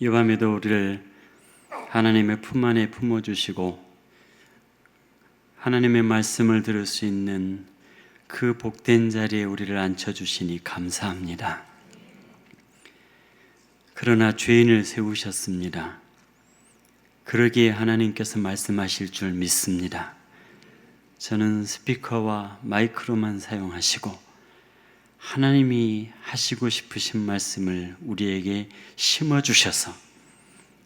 이 밤에도 우리를 하나님의 품 안에 품어주시고 하나님의 말씀을 들을 수 있는 그 복된 자리에 우리를 앉혀주시니 감사합니다. 그러나 죄인을 세우셨습니다. 그러기에 하나님께서 말씀하실 줄 믿습니다. 저는 스피커와 마이크로만 사용하시고 하나님이 하시고 싶으신 말씀을 우리에게 심어주셔서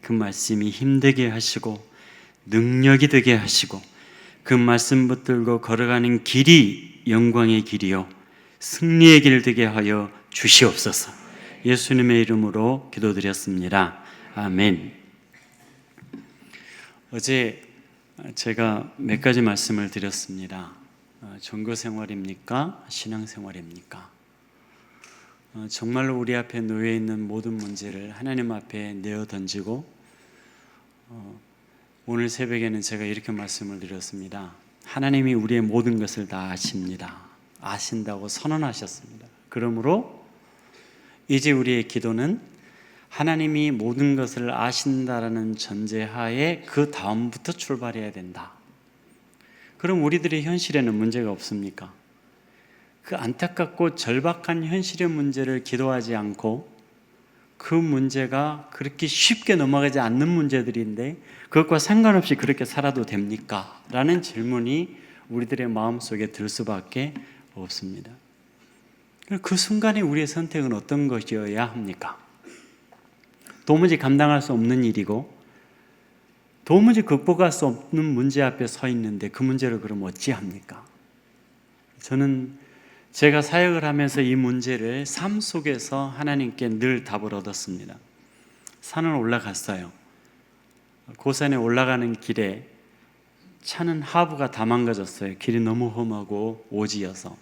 그 말씀이 힘되게 하시고 능력이 되게 하시고 그 말씀 붙들고 걸어가는 길이 영광의 길이요 승리의 길 되게 하여 주시옵소서. 예수님의 이름으로 기도드렸습니다. 아멘. 어제 제가 몇 가지 말씀을 드렸습니다. 종교생활입니까? 신앙생활입니까? 정말로 우리 앞에 놓여 있는 모든 문제를 하나님 앞에 내어 던지고 오늘 새벽에는 제가 이렇게 말씀을 드렸습니다. 하나님이 우리의 모든 것을 다 아십니다. 아신다고 선언하셨습니다. 그러므로 이제 우리의 기도는 하나님이 모든 것을 아신다라는 전제하에 그 다음부터 출발해야 된다. 그럼 우리들의 현실에는 문제가 없습니까? 그 안타깝고 절박한 현실의 문제를 기도하지 않고 그 문제가 그렇게 쉽게 넘어가지 않는 문제들인데 그것과 상관없이 그렇게 살아도 됩니까? 라는 질문이 우리들의 마음속에 들 수밖에 없습니다. 그 순간에 우리의 선택은 어떤 것이어야 합니까? 도무지 감당할 수 없는 일이고 도무지 극복할 수 없는 문제 앞에 서 있는데 그 문제를 그럼 어찌합니까? 저는 제가 사역을 하면서 이 문제를 삶 속에서 하나님께 늘 답을 얻었습니다. 산을 올라갔어요. 고산에 올라가는 길에 차는 하부가 다 망가졌어요. 길이 너무 험하고 오지여서.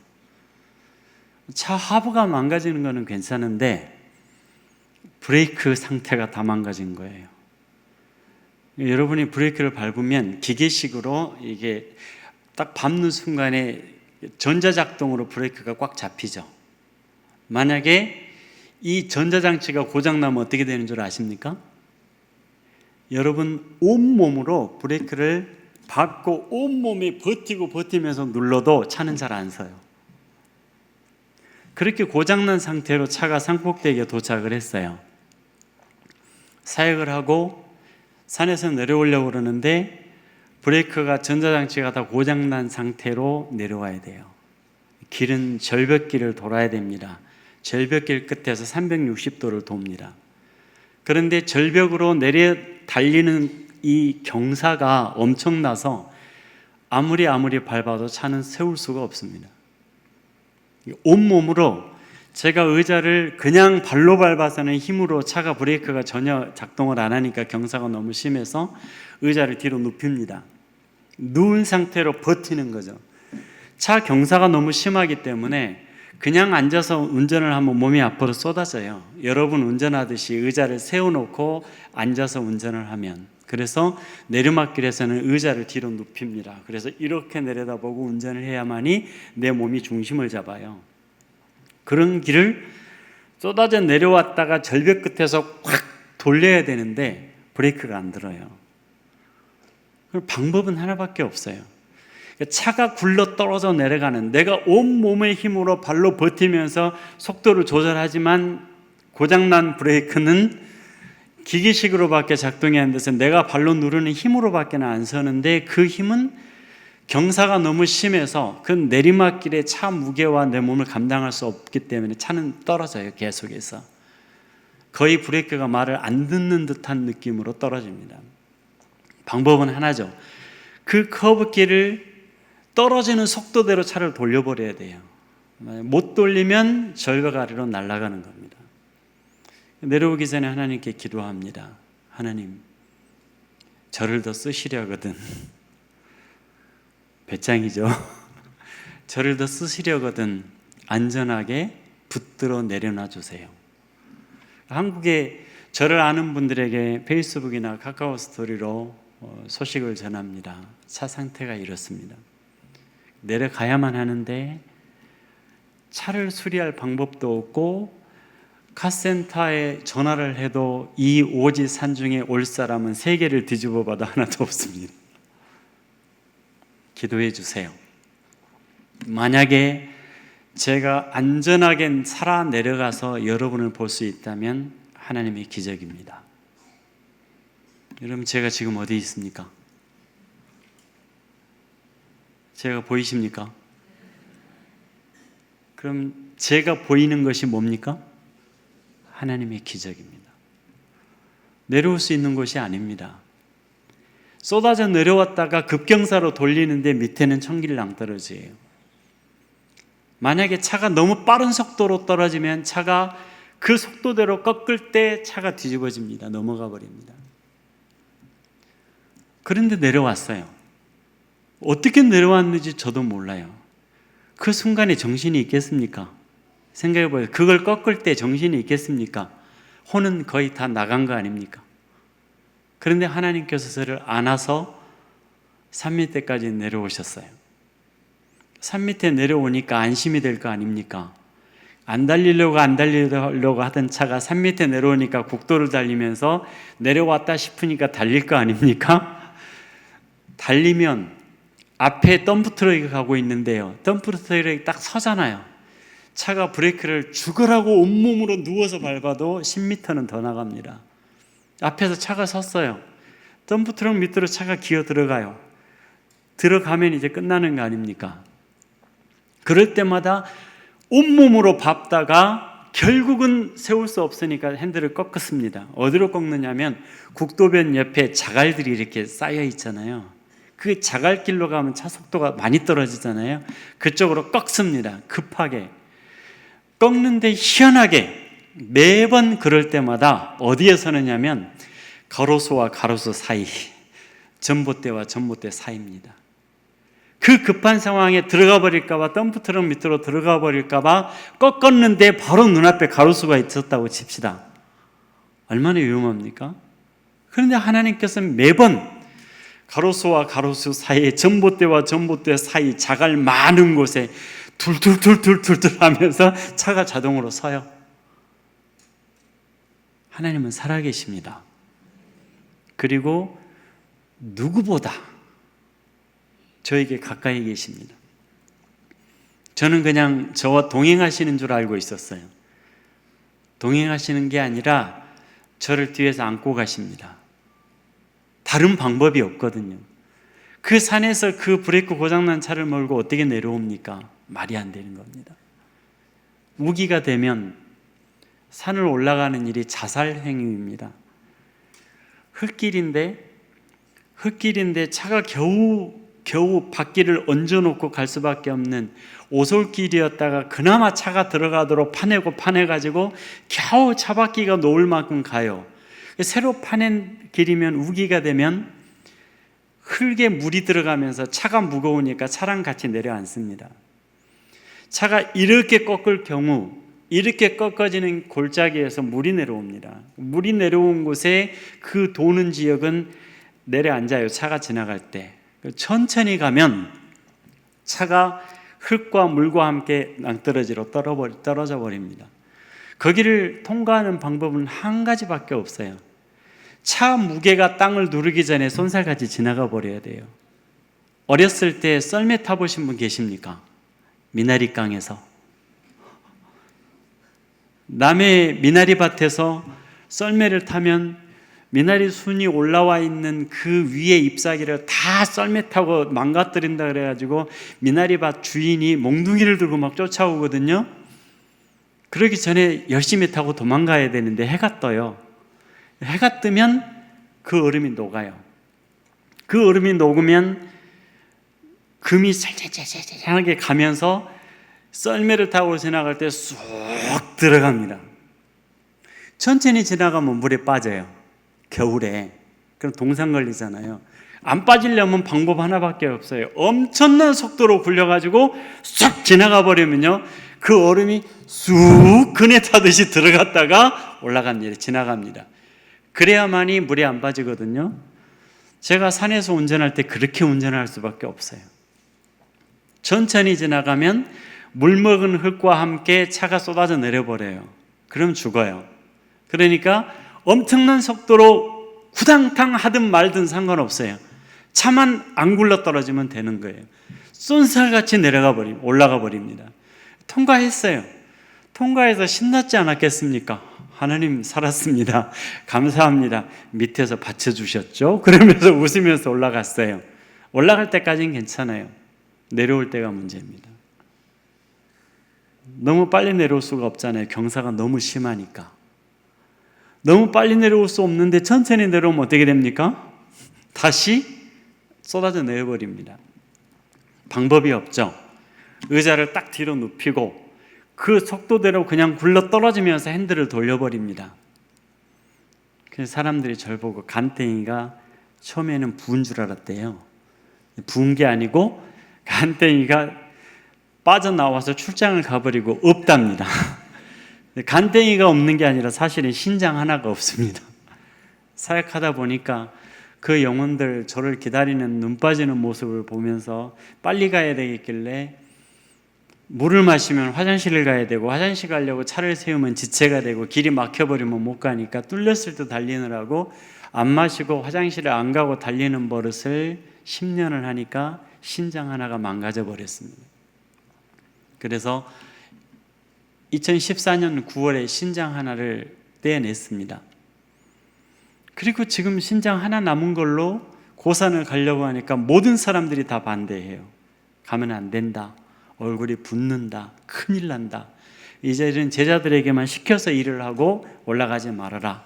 차 하부가 망가지는 거는 괜찮은데 브레이크 상태가 다 망가진 거예요. 여러분이 브레이크를 밟으면 기계식으로 이게 딱 밟는 순간에 전자작동으로 브레이크가 꽉 잡히죠. 만약에 이 전자장치가 고장나면 어떻게 되는 줄 아십니까? 여러분 온몸으로 브레이크를 밟고 온몸이 버티면서 눌러도 차는 잘 안 서요. 그렇게 고장난 상태로 차가 산꼭대기에 도착을 했어요. 사역을 하고 산에서 내려오려고 그러는데 브레이크가 전자장치가 다 고장난 상태로 내려와야 돼요. 길은 절벽길을 돌아야 됩니다. 절벽길 끝에서 360도를 돕니다. 그런데 절벽으로 내려 달리는 이 경사가 엄청나서 아무리 밟아도 차는 세울 수가 없습니다. 온몸으로 제가 의자를 그냥 발로 밟아서는 힘으로 차가 브레이크가 전혀 작동을 안 하니까 경사가 너무 심해서 의자를 뒤로 눕힙니다. 누운 상태로 버티는 거죠. 차 경사가 너무 심하기 때문에 그냥 앉아서 운전을 하면 몸이 앞으로 쏟아져요. 여러분 운전하듯이 의자를 세워놓고 앉아서 운전을 하면. 그래서 내리막길에서는 의자를 뒤로 눕힙니다. 그래서 이렇게 내려다보고 운전을 해야만이 내 몸이 중심을 잡아요. 그런 길을 쏟아져 내려왔다가 절벽 끝에서 확 돌려야 되는데 브레이크가 안 들어요. 방법은 하나밖에 없어요. 차가 굴러 떨어져 내려가는, 내가 온몸의 힘으로 발로 버티면서 속도를 조절하지만 고장난 브레이크는 기계식으로밖에 작동이 안 돼서 내가 발로 누르는 힘으로밖에 안 서는데 그 힘은 경사가 너무 심해서 그 내리막길의 차 무게와 내 몸을 감당할 수 없기 때문에 차는 떨어져요. 계속해서 거의 브레이크가 말을 안 듣는 듯한 느낌으로 떨어집니다. 방법은 하나죠. 그 커브길을 떨어지는 속도대로 차를 돌려버려야 돼요. 못 돌리면 절벽 아래로 날아가는 겁니다. 내려오기 전에 하나님께 기도합니다. 하나님, 저를 더 쓰시려거든. 배짱이죠. 저를 더 쓰시려거든 안전하게 붙들어 내려놔 주세요. 한국에 저를 아는 분들에게 페이스북이나 카카오 스토리로 소식을 전합니다. 차 상태가 이렇습니다. 내려가야만 하는데 차를 수리할 방법도 없고 카센터에 전화를 해도 이 오지 산중에 올 사람은 세계를 뒤집어 봐도 하나도 없습니다. 기도해 주세요. 만약에 제가 안전하게 살아 내려가서 여러분을 볼 수 있다면 하나님의 기적입니다. 여러분, 제가 지금 어디 있습니까? 제가 보이십니까? 그럼 제가 보이는 것이 뭡니까? 하나님의 기적입니다. 내려올 수 있는 것이 아닙니다. 쏟아져 내려왔다가 급경사로 돌리는데 밑에는 천길 낭떠러지예요. 만약에 차가 너무 빠른 속도로 떨어지면 차가 그 속도대로 꺾을 때 차가 뒤집어집니다. 넘어가 버립니다. 그런데 내려왔어요. 어떻게 내려왔는지 저도 몰라요. 그 순간에 정신이 있겠습니까? 생각해보세요. 그걸 꺾을 때 정신이 있겠습니까? 혼은 거의 다 나간 거 아닙니까? 그런데 하나님께서 저를 안아서 산 밑에까지 내려오셨어요. 산 밑에 내려오니까 안심이 될 거 아닙니까? 안 달리려고 하던 차가 산 밑에 내려오니까 국도를 달리면서 내려왔다 싶으니까 달릴 거 아닙니까? 달리면 앞에 덤프트럭이 가고 있는데요. 덤프트럭이 딱 서잖아요. 차가 브레이크를 죽으라고 온몸으로 누워서 밟아도 10m는 더 나갑니다. 앞에서 차가 섰어요. 덤프트럭 밑으로 차가 기어 들어가요. 들어가면 이제 끝나는 거 아닙니까? 그럴 때마다 온몸으로 밟다가 결국은 세울 수 없으니까 핸들을 꺾었습니다. 어디로 꺾느냐면 국도변 옆에 자갈들이 이렇게 쌓여 있잖아요. 그 자갈길로 가면 차 속도가 많이 떨어지잖아요. 그쪽으로 꺾습니다. 급하게. 꺾는데 희한하게 매번 그럴 때마다 어디에 서느냐면 가로수와 가로수 사이, 전봇대와 전봇대 사이입니다. 그 급한 상황에 들어가 버릴까봐, 덤프트럭 밑으로 들어가 버릴까봐 꺾었는데 바로 눈앞에 가로수가 있었다고 칩시다. 얼마나 위험합니까? 그런데 하나님께서는 매번 가로수와 가로수 사이에, 전봇대와 전봇대 사이, 자갈 많은 곳에 툴툴툴툴툴툴 하면서 차가 자동으로 서요. 하나님은 살아계십니다. 그리고 누구보다 저에게 가까이 계십니다. 저는 그냥 저와 동행하시는 줄 알고 있었어요. 동행하시는 게 아니라 저를 뒤에서 안고 가십니다. 다른 방법이 없거든요. 그 산에서 그 브레이크 고장난 차를 몰고 어떻게 내려옵니까? 말이 안 되는 겁니다. 우기가 되면 산을 올라가는 일이 자살 행위입니다. 흙길인데 차가 겨우 바퀴를 얹어놓고 갈 수밖에 없는 오솔길이었다가 그나마 차가 들어가도록 파내가지고 겨우 차바퀴가 놓을 만큼 가요. 새로 파낸 길이면 우기가 되면 흙에 물이 들어가면서 차가 무거우니까 차랑 같이 내려앉습니다. 차가 이렇게 꺾을 경우, 이렇게 꺾어지는 골짜기에서 물이 내려옵니다. 물이 내려온 곳에 그 도는 지역은 내려앉아요. 차가 지나갈 때. 천천히 가면 차가 흙과 물과 함께 낭떠러지로 떨어져 버립니다. 거기를 통과하는 방법은 한 가지밖에 없어요. 차 무게가 땅을 누르기 전에 손살같이 지나가 버려야 돼요. 어렸을 때 썰매 타보신 분 계십니까? 미나리강에서. 남의 미나리밭에서 썰매를 타면 미나리 순이 올라와 있는 그 위에 잎사귀를 다 썰매 타고 망가뜨린다 그래가지고 미나리밭 주인이 몽둥이를 들고 막 쫓아오거든요. 그러기 전에 열심히 타고 도망가야 되는데 해가 떠요. 해가 뜨면 그 얼음이 녹아요. 그 얼음이 녹으면 금이 살짝살짝하게 가면서 썰매를 타고 지나갈 때 쑥 들어갑니다. 천천히 지나가면 물에 빠져요. 겨울에. 그럼 동상 걸리잖아요. 안 빠지려면 방법 하나밖에 없어요. 엄청난 속도로 굴려가지고 쑥 지나가 버리면요, 그 얼음이 쑥 그네 타듯이 들어갔다가 지나갑니다. 그래야만이 물에 안 빠지거든요. 제가 산에서 운전할 때 그렇게 운전할 수밖에 없어요. 천천히 지나가면 물 먹은 흙과 함께 차가 쏟아져 내려버려요. 그럼 죽어요. 그러니까 엄청난 속도로 후당탕 하든 말든 상관없어요. 차만 안 굴러 떨어지면 되는 거예요. 쏜살같이 올라가 버립니다. 통과했어요. 통과해서 신났지 않았겠습니까? 하나님 살았습니다. 감사합니다. 밑에서 받쳐주셨죠? 그러면서 웃으면서 올라갔어요. 올라갈 때까지는 괜찮아요. 내려올 때가 문제입니다. 너무 빨리 내려올 수가 없잖아요. 경사가 너무 심하니까. 너무 빨리 내려올 수 없는데 천천히 내려오면 어떻게 됩니까? 다시 쏟아져 내려버립니다. 방법이 없죠. 의자를 딱 뒤로 눕히고 그 속도대로 그냥 굴러 떨어지면서 핸들을 돌려버립니다. 그래서 사람들이 저를 보고 간땡이가 처음에는 부은 줄 알았대요. 부은 게 아니고 간땡이가 빠져나와서 출장을 가버리고 없답니다. 간땡이가 없는 게 아니라 사실은 신장 하나가 없습니다. 사역하다 보니까 그 영혼들 저를 기다리는 눈 빠지는 모습을 보면서 빨리 가야 되겠길래 물을 마시면 화장실을 가야 되고 화장실 가려고 차를 세우면 지체가 되고 길이 막혀버리면 못 가니까 뚫렸을 때 달리느라고 안 마시고 화장실에 안 가고 달리는 버릇을 10년을 하니까 신장 하나가 망가져 버렸습니다. 그래서 2014년 9월에 신장 하나를 떼어냈습니다. 그리고 지금 신장 하나 남은 걸로 고산을 가려고 하니까 모든 사람들이 다 반대해요. 가면 안 된다. 얼굴이 붓는다. 큰일 난다. 이제는 제자들에게만 시켜서 일을 하고 올라가지 말아라.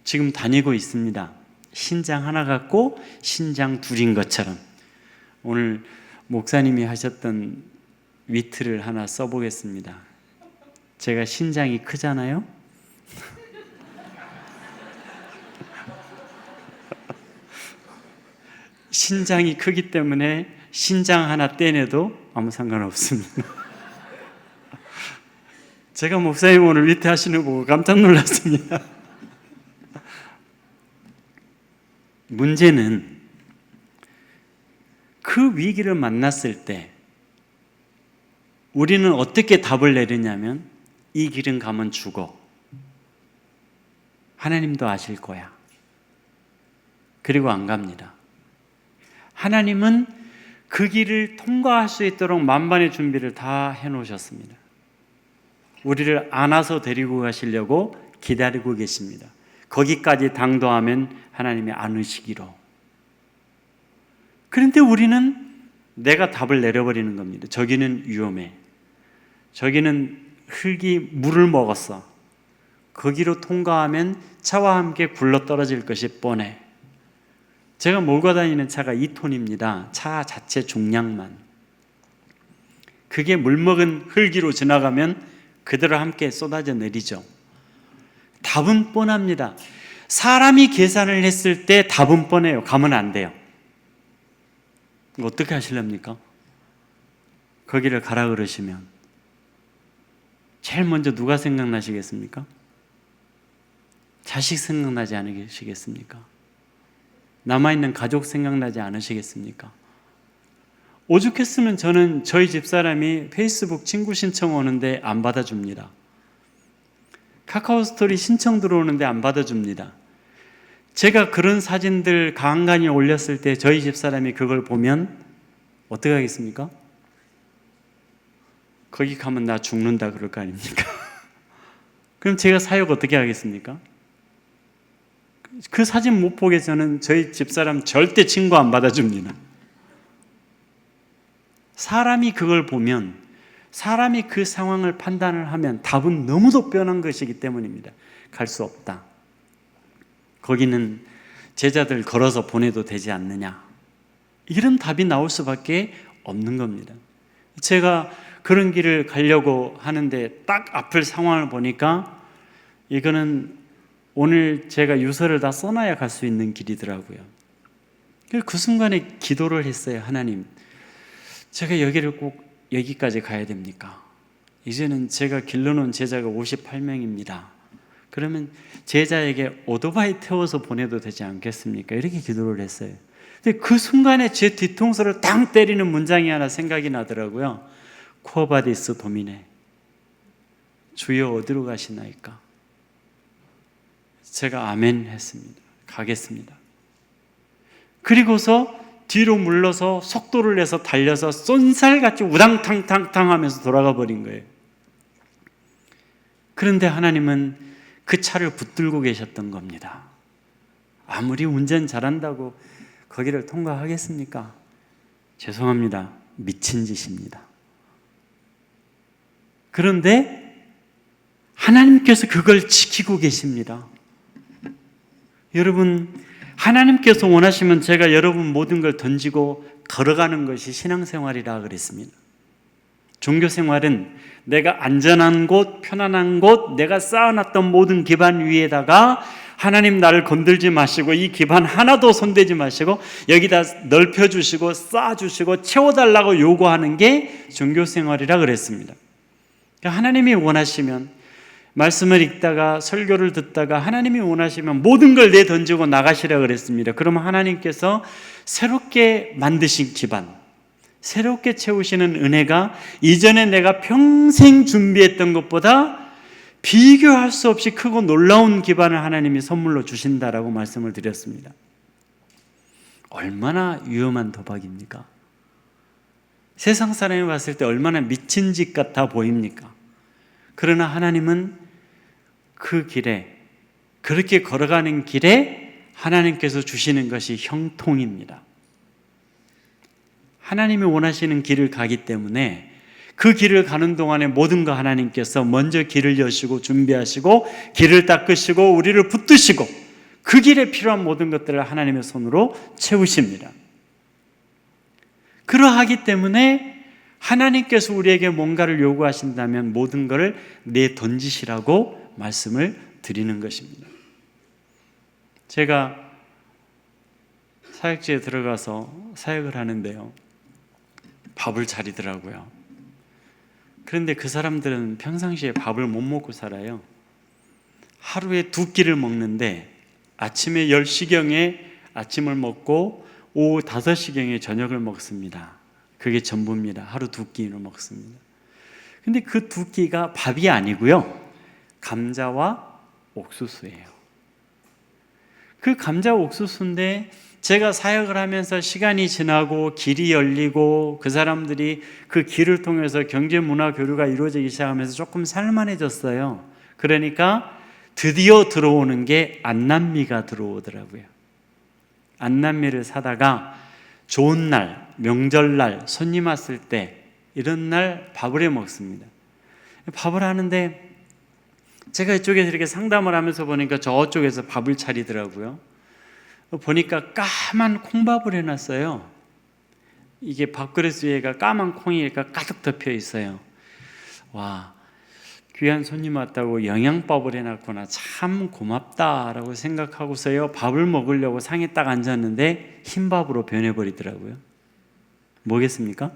지금 다니고 있습니다. 신장 하나 갖고 신장 둘인 것처럼. 오늘 목사님이 하셨던 위트를 하나 써보겠습니다. 제가 신장이 크잖아요. 신장이 크기 때문에 신장 하나 떼내도 아무 상관없습니다. 제가 목사님 오늘 위트 하시는 거 보고 깜짝 놀랐습니다. 문제는 그 위기를 만났을 때 우리는 어떻게 답을 내리냐면 이 길은 가면 죽어. 하나님도 아실 거야. 그리고 안 갑니다. 하나님은 그 길을 통과할 수 있도록 만반의 준비를 다 해놓으셨습니다. 우리를 안아서 데리고 가시려고 기다리고 계십니다. 거기까지 당도하면 하나님이 안으시기로. 그런데 우리는 내가 답을 내려버리는 겁니다. 저기는 위험해. 저기는 흙이 물을 먹었어. 거기로 통과하면 차와 함께 굴러 떨어질 것이 뻔해. 제가 몰고 다니는 차가 2톤입니다. 차 자체 중량만. 그게 물먹은 흙위로 지나가면 그대로 함께 쏟아져 내리죠. 답은 뻔합니다. 사람이 계산을 했을 때 답은 뻔해요. 가면 안 돼요. 어떻게 하실랍니까? 거기를 가라 그러시면 제일 먼저 누가 생각나시겠습니까? 자식 생각나지 않으시겠습니까? 남아있는 가족 생각나지 않으시겠습니까? 오죽했으면 저는 저희 집사람이 페이스북 친구 신청 오는데 안 받아줍니다. 카카오 스토리 신청 들어오는데 안 받아줍니다. 제가 그런 사진들 간간히 올렸을 때 저희 집사람이 그걸 보면 어떻게 하겠습니까? 거기 가면 나 죽는다 그럴 거 아닙니까? 그럼 제가 사역 어떻게 하겠습니까? 그 사진 못 보게 저는 저희 집사람 절대 친구 안 받아줍니다. 사람이 그걸 보면, 사람이 그 상황을 판단을 하면 답은 너무도 뻔한 것이기 때문입니다. 갈 수 없다. 거기는 제자들 걸어서 보내도 되지 않느냐. 이런 답이 나올 수밖에 없는 겁니다. 제가 그런 길을 가려고 하는데 딱 앞을 상황을 보니까 이거는 오늘 제가 유서를 다 써놔야 갈 수 있는 길이더라고요. 그 순간에 기도를 했어요. 하나님, 제가 여기를 꼭 여기까지 가야 됩니까? 이제는 제가 길러놓은 제자가 58명입니다. 그러면 제자에게 오토바이 태워서 보내도 되지 않겠습니까? 이렇게 기도를 했어요. 근데 그 순간에 제 뒤통수를 땅 때리는 문장이 하나 생각이 나더라고요. 쿠어바디스 도미네. 주여 어디로 가시나이까? 제가 아멘 했습니다. 가겠습니다. 그리고서 뒤로 물러서 속도를 내서 달려서 쏜살같이 우당탕탕탕 하면서 돌아가 버린 거예요. 그런데 하나님은 그 차를 붙들고 계셨던 겁니다. 아무리 운전 잘한다고 거기를 통과하겠습니까? 죄송합니다. 미친 짓입니다. 그런데 하나님께서 그걸 지키고 계십니다. 여러분, 하나님께서 원하시면 제가 여러분 모든 걸 던지고 걸어가는 것이 신앙생활이라 그랬습니다. 종교생활은 내가 안전한 곳, 편안한 곳, 내가 쌓아놨던 모든 기반 위에다가 하나님 나를 건들지 마시고 이 기반 하나도 손대지 마시고 여기다 넓혀주시고 쌓아주시고 채워달라고 요구하는 게 종교생활이라 그랬습니다. 그러니까 하나님이 원하시면 말씀을 읽다가 설교를 듣다가 하나님이 원하시면 모든 걸 내던지고 나가시라 그랬습니다. 그러면 하나님께서 새롭게 만드신 기반, 새롭게 채우시는 은혜가 이전에 내가 평생 준비했던 것보다 비교할 수 없이 크고 놀라운 기반을 하나님이 선물로 주신다라고 말씀을 드렸습니다. 얼마나 위험한 도박입니까? 세상 사람이 봤을 때 얼마나 미친 짓 같아 보입니까? 그러나 하나님은 그 길에, 그렇게 걸어가는 길에 하나님께서 주시는 것이 형통입니다. 하나님이 원하시는 길을 가기 때문에 그 길을 가는 동안에 모든 거 하나님께서 먼저 길을 여시고 준비하시고 길을 닦으시고 우리를 붙드시고 그 길에 필요한 모든 것들을 하나님의 손으로 채우십니다. 그러하기 때문에 하나님께서 우리에게 뭔가를 요구하신다면 모든 것을 내던지시라고 말씀을 드리는 것입니다. 제가 사역지에 들어가서 사역을 하는데요, 밥을 차리더라고요. 그런데 그 사람들은 평상시에 밥을 못 먹고 살아요. 하루에 2끼를 먹는데 아침에 10시경에 아침을 먹고 오후 5시경에 저녁을 먹습니다. 그게 전부입니다. 하루 2끼를 먹습니다. 근데 그 2끼가 밥이 아니고요, 감자와 옥수수예요. 그 감자 옥수수인데 제가 사역을 하면서 시간이 지나고 길이 열리고 그 사람들이 그 길을 통해서 경제 문화 교류가 이루어지기 시작하면서 조금 살만해졌어요. 그러니까 드디어 들어오는 게 안남미가 들어오더라고요. 안남미를 사다가 좋은 날, 명절날, 손님 왔을 때 이런 날 밥을 해 먹습니다. 밥을 하는데 제가 이쪽에서 이렇게 상담을 하면서 보니까 저쪽에서 밥을 차리더라고요. 보니까 까만 콩밥을 해놨어요. 이게 밥그릇 위에가 까만 콩이 가득 덮여 있어요. 와, 귀한 손님 왔다고 영양밥을 해놨구나, 참 고맙다라고 생각하고서요 밥을 먹으려고 상에 딱 앉았는데 흰밥으로 변해버리더라고요. 뭐겠습니까?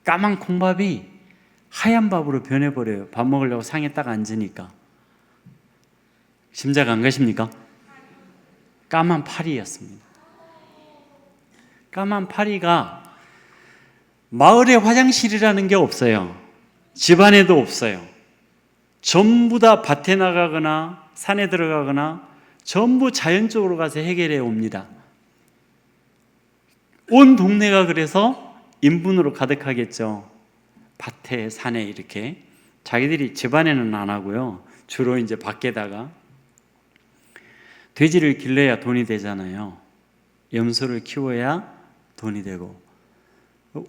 까만 콩밥이 하얀 밥으로 변해버려요. 밥 먹으려고 상에 딱 앉으니까. 짐작 안 가십니까? 까만 파리였습니다. 까만 파리가 마을에 화장실이라는 게 없어요. 집안에도 없어요. 전부 다 밭에 나가거나 산에 들어가거나 전부 자연적으로 가서 해결해 옵니다. 온 동네가 그래서 인분으로 가득하겠죠. 밭에 산에 이렇게 자기들이 집안에는 안 하고요, 주로 이제 밖에다가 돼지를 길러야 돈이 되잖아요. 염소를 키워야 돈이 되고,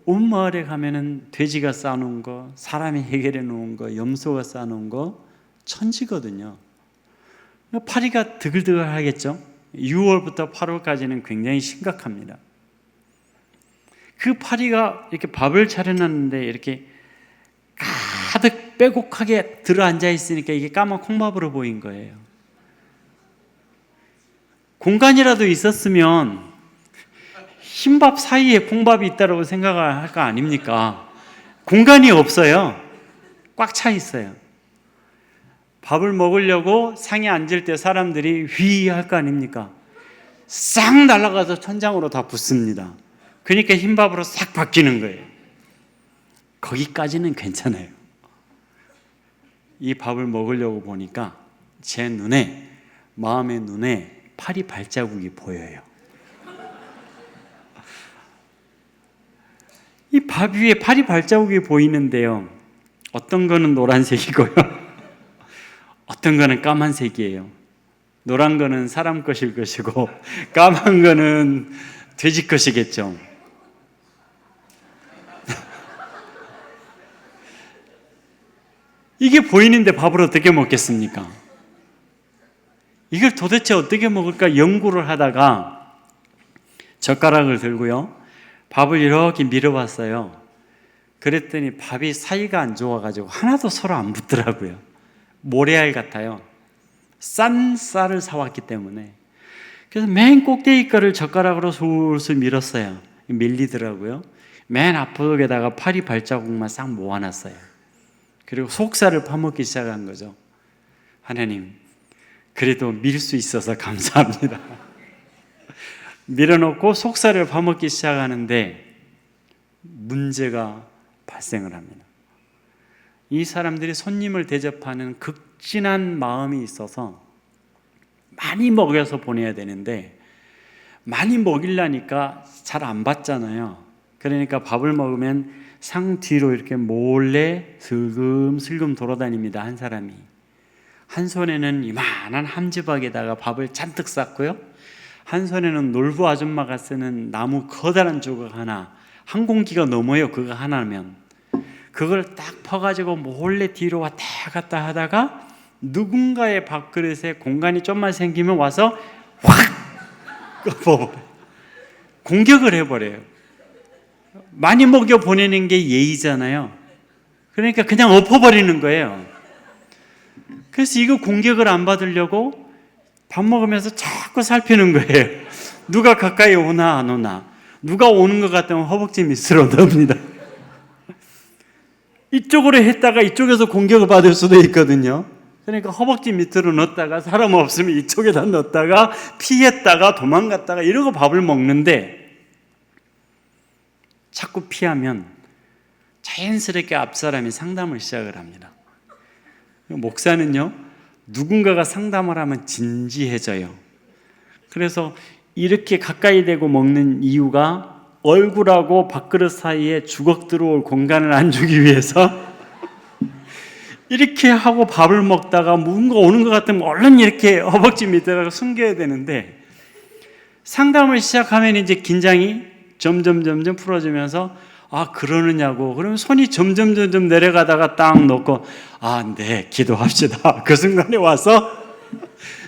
온 마을에 가면은 돼지가 싸놓은 거, 사람이 해결해 놓은 거, 염소가 싸놓은 거 천지거든요. 파리가 드글드글 하겠죠. 6월부터 8월까지는 굉장히 심각합니다. 그 파리가 이렇게 밥을 차려놨는데 이렇게 가득 빼곡하게 들어앉아 있으니까 이게 까만 콩밥으로 보인 거예요. 공간이라도 있었으면 흰밥 사이에 콩밥이 있다고 생각을 할 거 아닙니까? 공간이 없어요. 꽉 차 있어요. 밥을 먹으려고 상에 앉을 때 사람들이 휘 할 거 아닙니까? 싹 날아가서 천장으로 다 붙습니다. 그러니까 흰밥으로 싹 바뀌는 거예요. 거기까지는 괜찮아요. 이 밥을 먹으려고 보니까 제 눈에, 마음의 눈에 파리 발자국이 보여요. 이 밥 위에 파리 발자국이 보이는데요, 어떤 거는 노란색이고요, 어떤 거는 까만색이에요. 노란 거는 사람 것일 것이고 까만 거는 돼지 것이겠죠. 이게 보이는데 밥을 어떻게 먹겠습니까? 이걸 도대체 어떻게 먹을까 연구를 하다가 젓가락을 들고요, 밥을 이렇게 밀어봤어요. 그랬더니 밥이 사이가 안 좋아가지고 하나도 서로 안 붙더라고요. 모래알 같아요. 싼 쌀을 사왔기 때문에. 그래서 맨 꼭대기 거를 젓가락으로 술술 밀었어요. 밀리더라고요. 맨 앞쪽에다가 파리 발자국만 싹 모아놨어요. 그리고 속살을 파먹기 시작한 거죠. 하나님, 그래도 밀 수 있어서 감사합니다. 밀어놓고 속살을 파먹기 시작하는데 문제가 발생을 합니다. 이 사람들이 손님을 대접하는 극진한 마음이 있어서 많이 먹여서 보내야 되는데 많이 먹이려니까 잘 안 받잖아요. 그러니까 밥을 먹으면 상 뒤로 이렇게 몰래 슬금슬금 돌아다닙니다. 한 사람이. 한 손에는 이만한 함지박에다가 밥을 잔뜩 쌌고요, 한 손에는 놀부 아줌마가 쓰는 나무 커다란 조각 하나, 한 공기가 넘어요. 그거 하나면. 그걸 딱 퍼가지고 몰래 뒤로 왔다 갔다 하다가 누군가의 밥그릇에 공간이 좀만 생기면 와서 확 엎어버려요. 공격을 해버려요. 많이 먹여 보내는 게 예의잖아요. 그러니까 그냥 엎어버리는 거예요. 그래서 이거 공격을 안 받으려고 밥 먹으면서 자꾸 살피는 거예요. 누가 가까이 오나 안 오나. 누가 오는 것 같으면 허벅지 밑으로 넣습니다. 이쪽으로 했다가 이쪽에서 공격을 받을 수도 있거든요. 그러니까 허벅지 밑으로 넣었다가 사람 없으면 이쪽에다 넣었다가 피했다가 도망갔다가 이러고 밥을 먹는데, 자꾸 피하면 자연스럽게 앞사람이 상담을 시작을 합니다. 목사는요, 누군가가 상담을 하면 진지해져요. 그래서 이렇게 가까이 대고 먹는 이유가 얼굴하고 밥그릇 사이에 주걱 들어올 공간을 안 주기 위해서 이렇게 하고 밥을 먹다가 뭔가 오는 것 같으면 얼른 이렇게 허벅지 밑에다가 숨겨야 되는데, 상담을 시작하면 이제 긴장이 점점 풀어지면서 아, 그러느냐고. 그러면 손이 점점 내려가다가 딱 놓고 아, 네, 기도합시다. 그 순간에 와서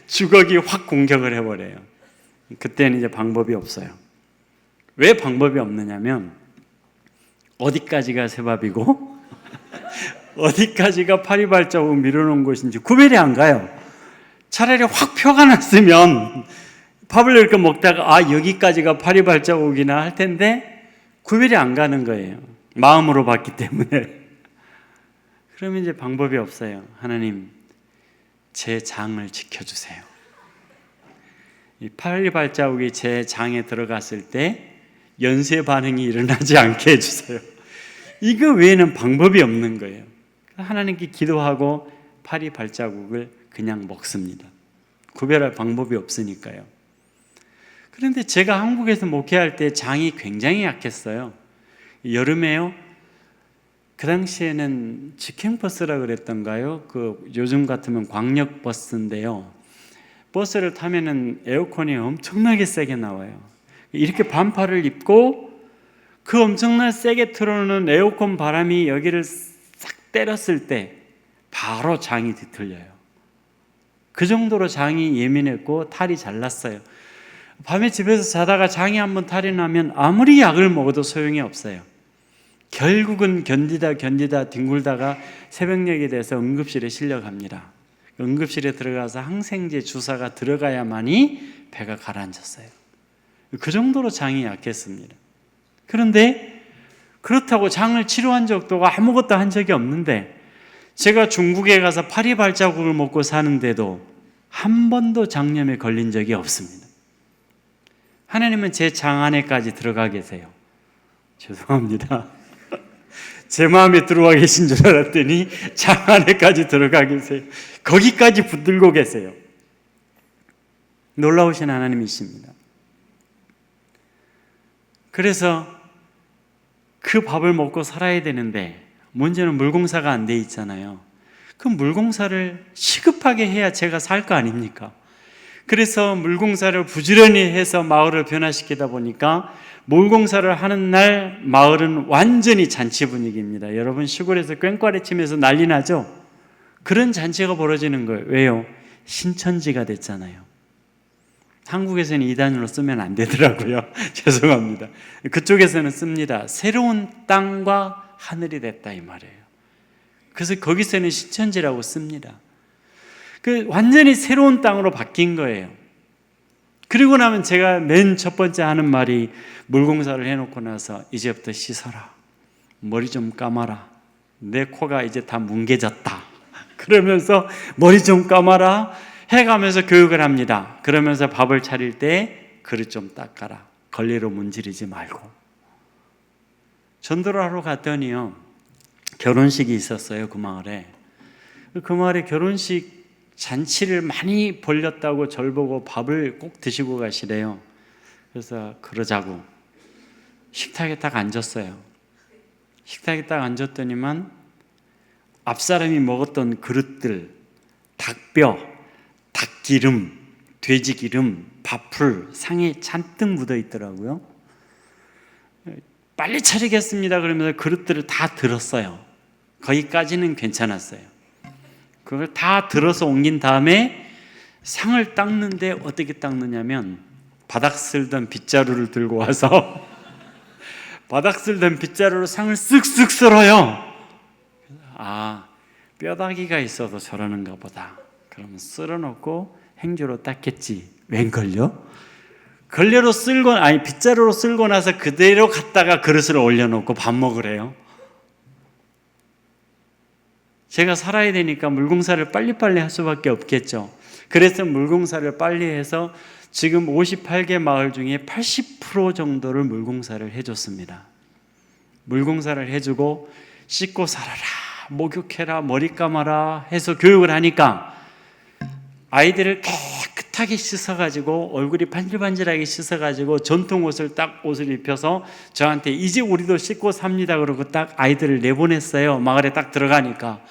주걱이 확 공격을 해버려요. 그때는 이제 방법이 없어요. 왜 방법이 없느냐면 어디까지가 새밥이고 어디까지가 파리발자국 밀어놓은 곳인지 구별이 안 가요. 차라리 확 표가 났으면 밥을 이렇게 먹다가 아, 여기까지가 파리발자국이나 할 텐데 구별이 안 가는 거예요. 마음으로 봤기 때문에. 그러면 이제 방법이 없어요. 하나님, 제 장을 지켜주세요. 이 파리발자국이 제 장에 들어갔을 때 연쇄 반응이 일어나지 않게 해주세요. 이거 외에는 방법이 없는 거예요. 하나님께 기도하고 파리발자국을 그냥 먹습니다. 구별할 방법이 없으니까요. 그런데 제가 한국에서 목회할 때 장이 굉장히 약했어요. 여름에요, 그 당시에는 직행버스라 그랬던가요? 요즘 같으면 광역버스인데요. 버스를 타면은 에어컨이 엄청나게 세게 나와요. 이렇게 반팔을 입고 그 엄청나게 세게 틀어놓는 에어컨 바람이 여기를 싹 때렸을 때 바로 장이 뒤틀려요. 그 정도로 장이 예민했고 탈이 잘 났어요. 밤에 집에서 자다가 장이 한번 탈이 나면 아무리 약을 먹어도 소용이 없어요. 결국은 견디다 뒹굴다가 새벽녘이 돼서 응급실에 실려갑니다. 응급실에 들어가서 항생제 주사가 들어가야만이 배가 가라앉았어요. 그 정도로 장이 약했습니다. 그런데 그렇다고 장을 치료한 적도 아무것도 한 적이 없는데, 제가 중국에 가서 파리발자국을 먹고 사는데도 한 번도 장염에 걸린 적이 없습니다. 하나님은 제 장 안에까지 들어가 계세요. 죄송합니다. 제 마음에 들어와 계신 줄 알았더니 장 안에까지 들어가 계세요. 거기까지 붙들고 계세요. 놀라우신 하나님이십니다. 그래서 그 밥을 먹고 살아야 되는데 문제는 물공사가 안 돼 있잖아요. 그 물공사를 시급하게 해야 제가 살 거 아닙니까? 그래서 물공사를 부지런히 해서 마을을 변화시키다 보니까 물공사를 하는 날 마을은 완전히 잔치 분위기입니다. 여러분 시골에서 꽹과리 치면서 난리 나죠? 그런 잔치가 벌어지는 거예요. 왜요? 신천지가 됐잖아요. 한국에서는 이 단어로 쓰면 안 되더라고요. 죄송합니다. 그쪽에서는 씁니다. 새로운 땅과 하늘이 됐다 이 말이에요. 그래서 거기서는 신천지라고 씁니다. 완전히 새로운 땅으로 바뀐 거예요. 그리고 나면 제가 맨 첫 번째 하는 말이 물공사를 해놓고 나서 이제부터 씻어라. 머리 좀 감아라. 내 코가 이제 다 뭉개졌다. 그러면서 머리 좀 감아라 해가면서 교육을 합니다. 그러면서 밥을 차릴 때 그릇 좀 닦아라. 걸레로 문지르지 말고. 전도를 하러 갔더니요, 결혼식이 있었어요. 그 마을에. 그 마을에 결혼식 잔치를 많이 벌렸다고 절 보고 밥을 꼭 드시고 가시래요. 그래서 그러자고 식탁에 딱 앉았어요. 식탁에 딱 앉았더니만 앞사람이 먹었던 그릇들, 닭뼈, 닭기름, 돼지기름, 밥풀 상에 잔뜩 묻어 있더라고요. 빨리 차리겠습니다 그러면서 그릇들을 다 들었어요. 거기까지는 괜찮았어요. 그걸 다 들어서 옮긴 다음에 상을 닦는데 어떻게 닦느냐면 바닥 쓸던 빗자루를 들고 와서 바닥 쓸던 빗자루로 상을 쓱쓱 쓸어요. 아, 뼈다귀가 있어도 저러는가 보다. 그러면 쓸어놓고 행주로 닦겠지. 웬걸요? 걸레로 쓸고, 아니 빗자루로 쓸고 나서 그대로 갖다가 그릇을 올려놓고 밥 먹으래요. 제가 살아야 되니까 물공사를 빨리빨리 할 수밖에 없겠죠. 그래서 물공사를 빨리 해서 지금 58개 마을 중에 80% 정도를 물공사를 해줬습니다. 물공사를 해주고 씻고 살아라, 목욕해라, 머리 감아라 해서 교육을 하니까 아이들을 깨끗하게 씻어가지고 얼굴이 반질반질하게 씻어가지고 전통 옷을 딱 옷을 입혀서 저한테 이제 우리도 씻고 삽니다 그러고 딱 아이들을 내보냈어요. 마을에 딱 들어가니까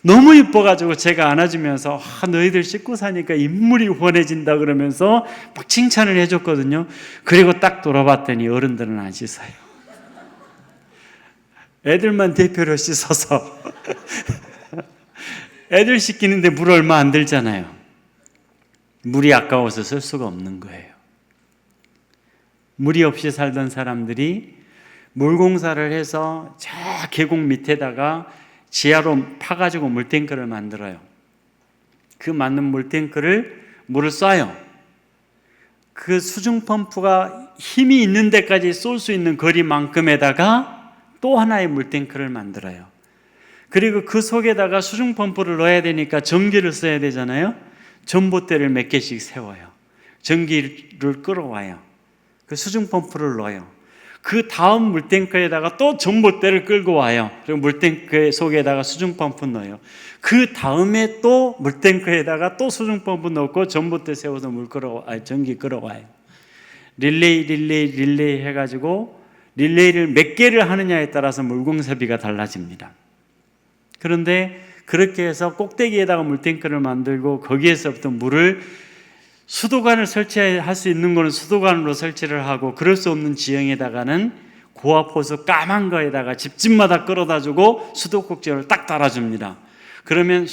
너무 이뻐가지고 제가 안아주면서 너희들 씻고 사니까 인물이 훤해진다 그러면서 막 칭찬을 해줬거든요. 그리고 딱 돌아봤더니 어른들은 안 씻어요. 애들만 대표로 씻어서 애들 씻기는데 물 얼마 안 들잖아요. 물이 아까워서 쓸 수가 없는 거예요. 물이 없이 살던 사람들이 물공사를 해서 저 계곡 밑에다가 지하로 파가지고 물탱크를 만들어요. 그 만든 물탱크를 물을 쏴요. 그 수중펌프가 힘이 있는 데까지 쏠 수 있는 거리만큼에다가 또 하나의 물탱크를 만들어요. 그리고 그 속에다가 수중펌프를 넣어야 되니까 전기를 써야 되잖아요. 전봇대를 몇 개씩 세워요. 전기를 끌어와요. 그 수중펌프를 넣어요. 그 다음 물탱크에다가 또 전봇대를 끌고 와요. 그리고 물탱크 속에다가 수중펌프 넣어요. 그 다음에 또 물탱크에다가 또 수중펌프 넣고 전봇대 세워서 전기 끌어와요. 릴레이 해가지고 릴레이를 몇 개를 하느냐에 따라서 물공사비가 달라집니다. 그런데 그렇게 해서 꼭대기에다가 물탱크를 만들고 거기에서부터 물을 수도관을 설치할 수 있는 거는 수도관으로 설치를 하고 그럴 수 없는 지형에다가는 고압호수 까만 거에다가 집집마다 끌어다 주고 수도꼭지를 딱 달아줍니다. 그러면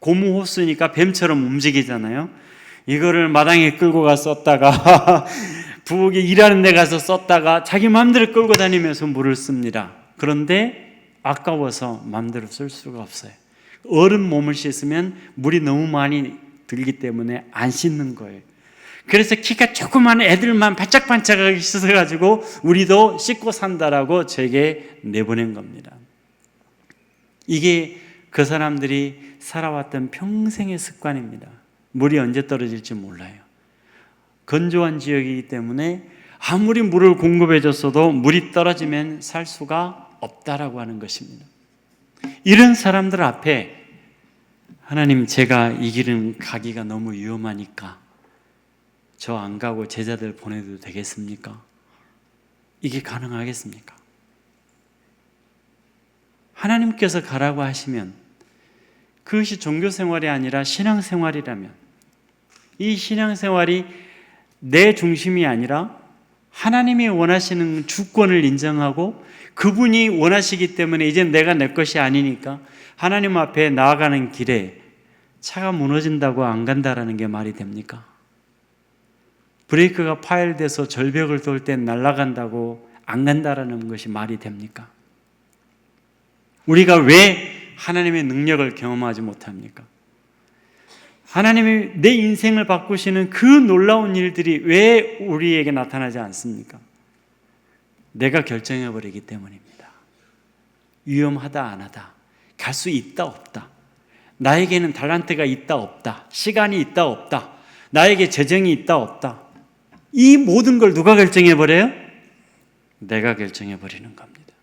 고무호수니까 뱀처럼 움직이잖아요. 이거를 마당에 끌고 가서 썼다가 부엌에 일하는 데 가서 썼다가 자기 마음대로 끌고 다니면서 물을 씁니다. 그런데 아까워서 마음대로 쓸 수가 없어요. 어른 몸을 씻으면 물이 너무 많이 들기 때문에 안 씻는 거예요. 그래서 키가 조그만 애들만 반짝반짝하게 씻어가지고 우리도 씻고 산다라고 제게 내보낸 겁니다. 이게 그 사람들이 살아왔던 평생의 습관입니다. 물이 언제 떨어질지 몰라요. 건조한 지역이기 때문에 아무리 물을 공급해 줬어도 물이 떨어지면 살 수가 없다라고 하는 것입니다. 이런 사람들 앞에 하나님, 제가 이 길은 가기가 너무 위험하니까 저 안 가고 제자들 보내도 되겠습니까? 이게 가능하겠습니까? 하나님께서 가라고 하시면 그것이 종교생활이 아니라 신앙생활이라면, 이 신앙생활이 내 중심이 아니라 하나님이 원하시는 주권을 인정하고 그분이 원하시기 때문에 이제 내가 내 것이 아니니까 하나님 앞에 나아가는 길에 차가 무너진다고 안 간다라는 게 말이 됩니까? 브레이크가 파열돼서 절벽을 돌 때 날아간다고 안 간다라는 것이 말이 됩니까? 우리가 왜 하나님의 능력을 경험하지 못합니까? 하나님이 내 인생을 바꾸시는 그 놀라운 일들이 왜 우리에게 나타나지 않습니까? 내가 결정해버리기 때문입니다. 위험하다 안 하다, 갈 수 있다 없다, 나에게는 달란트가 있다 없다, 시간이 있다 없다, 나에게 재정이 있다 없다, 이 모든 걸 누가 결정해버려요? 내가 결정해버리는 겁니다.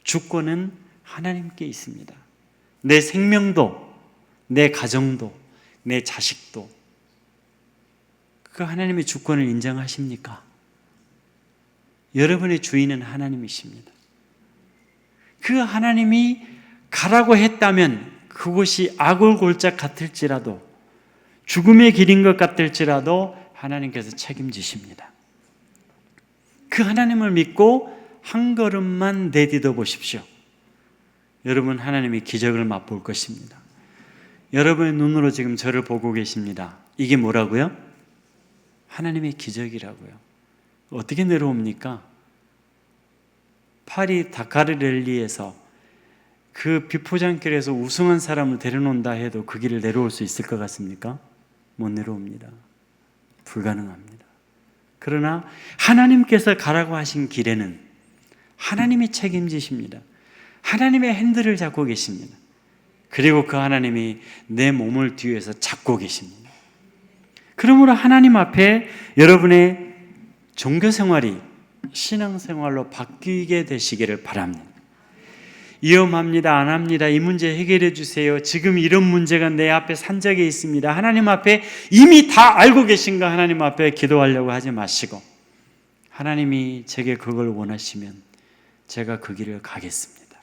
주권은 하나님께 있습니다. 내 생명도, 내 가정도, 내 자식도 그 하나님의 주권을 인정하십니까? 여러분의 주인은 하나님이십니다. 그 하나님이 가라고 했다면 그곳이 악골골짝 같을지라도, 죽음의 길인 것 같을지라도 하나님께서 책임지십니다. 그 하나님을 믿고 한 걸음만 내딛어 보십시오. 여러분, 하나님이 기적을 맛볼 것입니다. 여러분의 눈으로 지금 저를 보고 계십니다. 이게 뭐라고요? 하나님의 기적이라고요. 어떻게 내려옵니까? 파리 다카르 랠리에서 그 비포장길에서 우승한 사람을 데려놓는다 해도 그 길을 내려올 수 있을 것 같습니까? 못 내려옵니다. 불가능합니다. 그러나 하나님께서 가라고 하신 길에는 하나님이 책임지십니다. 하나님의 핸들을 잡고 계십니다. 그리고 그 하나님이 내 몸을 뒤에서 잡고 계십니다. 그러므로 하나님 앞에 여러분의 종교생활이 신앙생활로 바뀌게 되시기를 바랍니다. 위험합니다, 안 합니다, 이 문제 해결해 주세요, 지금 이런 문제가 내 앞에 산적에 있습니다, 하나님 앞에 이미 다 알고 계신가, 하나님 앞에 기도하려고 하지 마시고 하나님이 제게 그걸 원하시면 제가 그 길을 가겠습니다.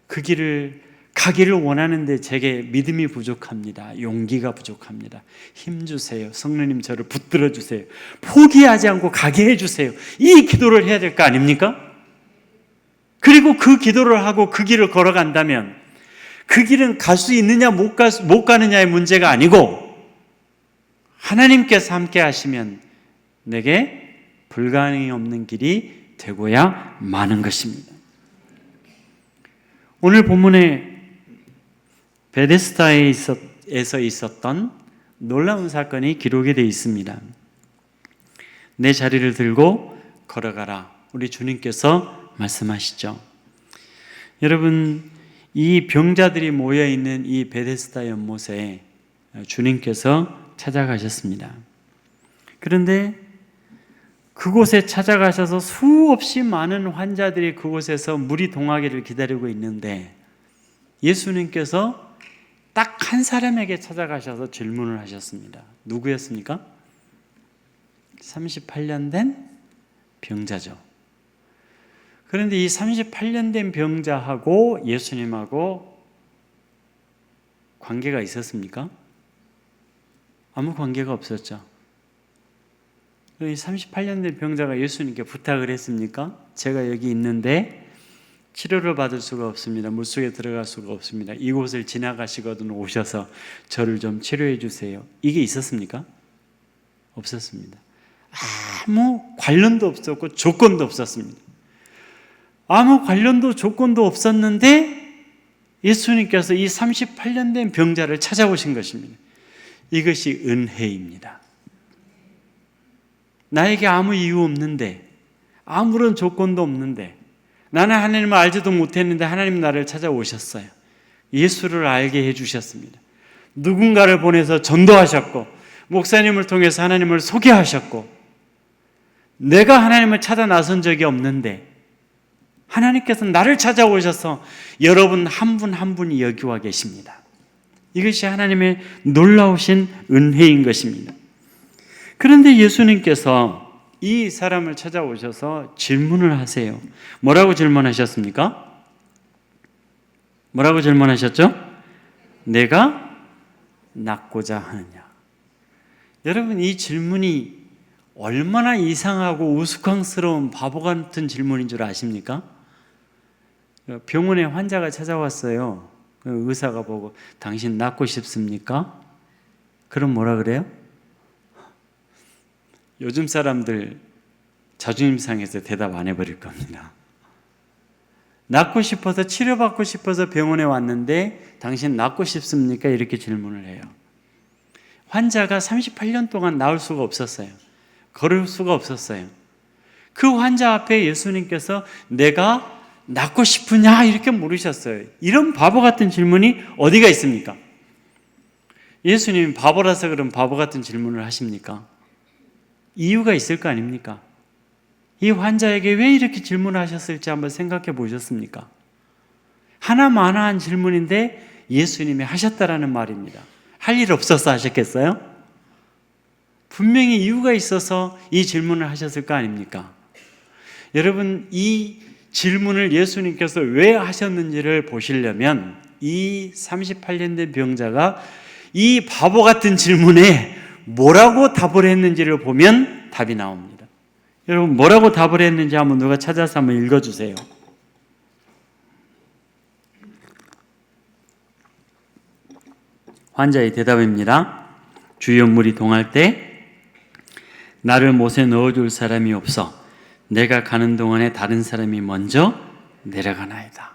그 길을 가기를 원하는데 제게 믿음이 부족합니다, 용기가 부족합니다, 힘 주세요, 성령님 저를 붙들어 주세요, 포기하지 않고 가게 해주세요, 이 기도를 해야 될 거 아닙니까? 그리고 그 기도를 하고 그 길을 걸어간다면 그 길은 갈 수 있느냐 못 가느냐의 문제가 아니고 하나님께서 함께 하시면 내게 불가능이 없는 길이 되고야 마는 것입니다. 오늘 본문에 베데스다에서 있었던 놀라운 사건이 기록이 되어 있습니다. 내 자리를 들고 걸어가라, 우리 주님께서 말씀하시죠. 여러분, 이 병자들이 모여있는 이 베데스다 연못에 주님께서 찾아가셨습니다. 그런데 그곳에 찾아가셔서 수없이 많은 환자들이 그곳에서 물이 동하기를 기다리고 있는데 예수님께서 딱 한 사람에게 찾아가셔서 질문을 하셨습니다. 누구였습니까? 38년 된 병자죠. 그런데 이 38년 된 병자하고 예수님하고 관계가 있었습니까? 아무 관계가 없었죠. 이 38년 된 병자가 예수님께 부탁을 했습니까? 제가 여기 있는데 치료를 받을 수가 없습니다. 물속에 들어갈 수가 없습니다. 이곳을 지나가시거든 오셔서 저를 좀 치료해 주세요. 이게 있었습니까? 없었습니다. 아무 관련도 없었고 조건도 없었습니다. 아무 관련도 조건도 없었는데 예수님께서 이 38년 된 병자를 찾아오신 것입니다. 이것이 은혜입니다. 나에게 아무 이유 없는데, 아무런 조건도 없는데, 나는 하나님을 알지도 못했는데 하나님 나를 찾아오셨어요. 예수를 알게 해주셨습니다. 누군가를 보내서 전도하셨고 목사님을 통해서 하나님을 소개하셨고 내가 하나님을 찾아 나선 적이 없는데 하나님께서 나를 찾아오셔서 여러분 한 분 한 분이 여기 와 계십니다. 이것이 하나님의 놀라우신 은혜인 것입니다. 그런데 예수님께서 이 사람을 찾아오셔서 질문을 하세요. 뭐라고 질문하셨습니까? 뭐라고 질문하셨죠? 내가 낫고자 하느냐? 여러분, 이 질문이 얼마나 이상하고 우스꽝스러운 바보 같은 질문인 줄 아십니까? 병원에 환자가 찾아왔어요. 의사가 보고 당신 낫고 싶습니까? 그럼 뭐라 그래요? 요즘 사람들 자존심 상해서 대답 안 해버릴 겁니다. 낫고 싶어서, 치료받고 싶어서 병원에 왔는데 당신 낫고 싶습니까? 이렇게 질문을 해요. 환자가 38년 동안 나을 수가 없었어요. 걸을 수가 없었어요. 그 환자 앞에 예수님께서 내가 낫고 싶으냐? 이렇게 물으셨어요. 이런 바보 같은 질문이 어디가 있습니까? 예수님이 바보라서 그런 바보 같은 질문을 하십니까? 이유가 있을 거 아닙니까? 이 환자에게 왜 이렇게 질문을 하셨을지 한번 생각해 보셨습니까? 하나마나한 질문인데 예수님이 하셨다라는 말입니다. 할 일 없어서 하셨겠어요? 분명히 이유가 있어서 이 질문을 하셨을 거 아닙니까? 여러분, 이 질문을 예수님께서 왜 하셨는지를 보시려면 이 38년 된 병자가 이 바보 같은 질문에 뭐라고 답을 했는지를 보면 답이 나옵니다. 여러분, 뭐라고 답을 했는지 한번 누가 찾아서 한번 읽어주세요. 환자의 대답입니다. 주여, 물이 동할 때 나를 못에 넣어줄 사람이 없어 내가 가는 동안에 다른 사람이 먼저 내려가나이다.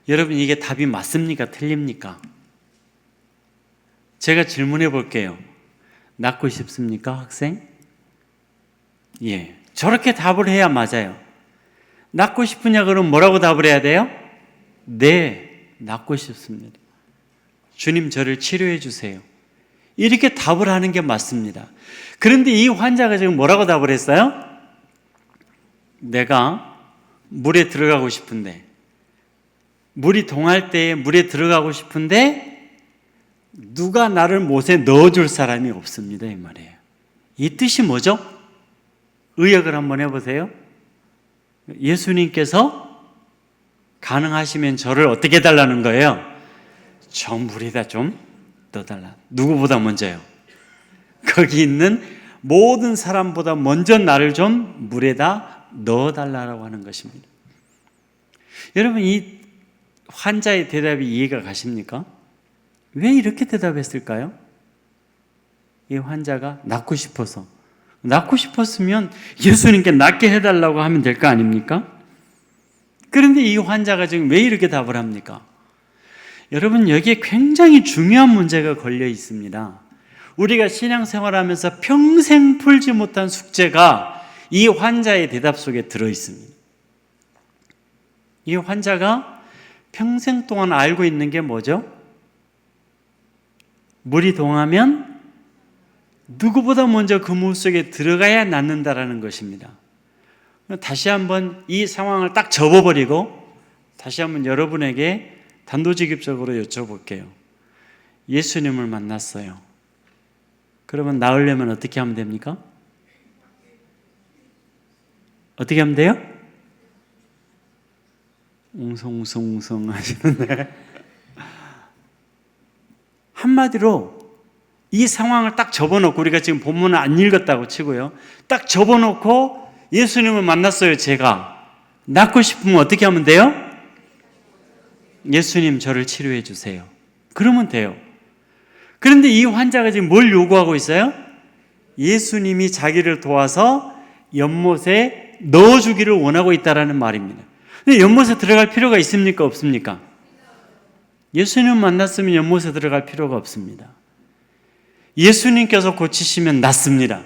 여러분, 이게 답이 맞습니까? 틀립니까? 제가 질문해 볼게요. 낫고 싶습니까, 학생? 예, 저렇게 답을 해야 맞아요. 낫고 싶으냐 그러면 뭐라고 답을 해야 돼요? 네, 낫고 싶습니다. 주님, 저를 치료해 주세요. 이렇게 답을 하는 게 맞습니다. 그런데 이 환자가 지금 뭐라고 답을 했어요? 내가 물에 들어가고 싶은데, 물이 동할 때에 물에 들어가고 싶은데 누가 나를 못에 넣어줄 사람이 없습니다, 이 말이에요. 이 뜻이 뭐죠? 의역을 한번 해보세요. 예수님께서 가능하시면 저를 어떻게 해달라는 거예요? 저 물에다 좀 넣어달라. 누구보다 먼저요? 거기 있는 모든 사람보다 먼저 나를 좀 물에다 넣어달라고 하는 것입니다. 여러분, 이 환자의 대답이 이해가 가십니까? 왜 이렇게 대답했을까요? 이 환자가 낫고 싶어서. 낫고 싶었으면 예수님께 낫게 해달라고 하면 될 거 아닙니까? 그런데 이 환자가 지금 왜 이렇게 답을 합니까? 여러분, 여기에 굉장히 중요한 문제가 걸려 있습니다. 우리가 신앙생활하면서 평생 풀지 못한 숙제가 이 환자의 대답 속에 들어 있습니다. 이 환자가 평생 동안 알고 있는 게 뭐죠? 물이 동하면 누구보다 먼저 그 물 속에 들어가야 낫는다라는 것입니다. 다시 한번 이 상황을 딱 접어버리고 다시 한번 여러분에게 단도직입적으로 여쭤볼게요. 예수님을 만났어요. 그러면 나으려면 어떻게 하면 됩니까? 어떻게 하면 돼요? 웅성웅성 하시는데 한마디로 이 상황을 딱 접어놓고, 우리가 지금 본문을 안 읽었다고 치고요, 딱 접어놓고 예수님을 만났어요. 제가 낫고 싶으면 어떻게 하면 돼요? 예수님, 저를 치료해 주세요. 그러면 돼요. 그런데 이 환자가 지금 뭘 요구하고 있어요? 예수님이 자기를 도와서 연못에 넣어주기를 원하고 있다는 말입니다. 근데 연못에 들어갈 필요가 있습니까? 없습니까? 예수님 만났으면 연못에 들어갈 필요가 없습니다. 예수님께서 고치시면 낫습니다.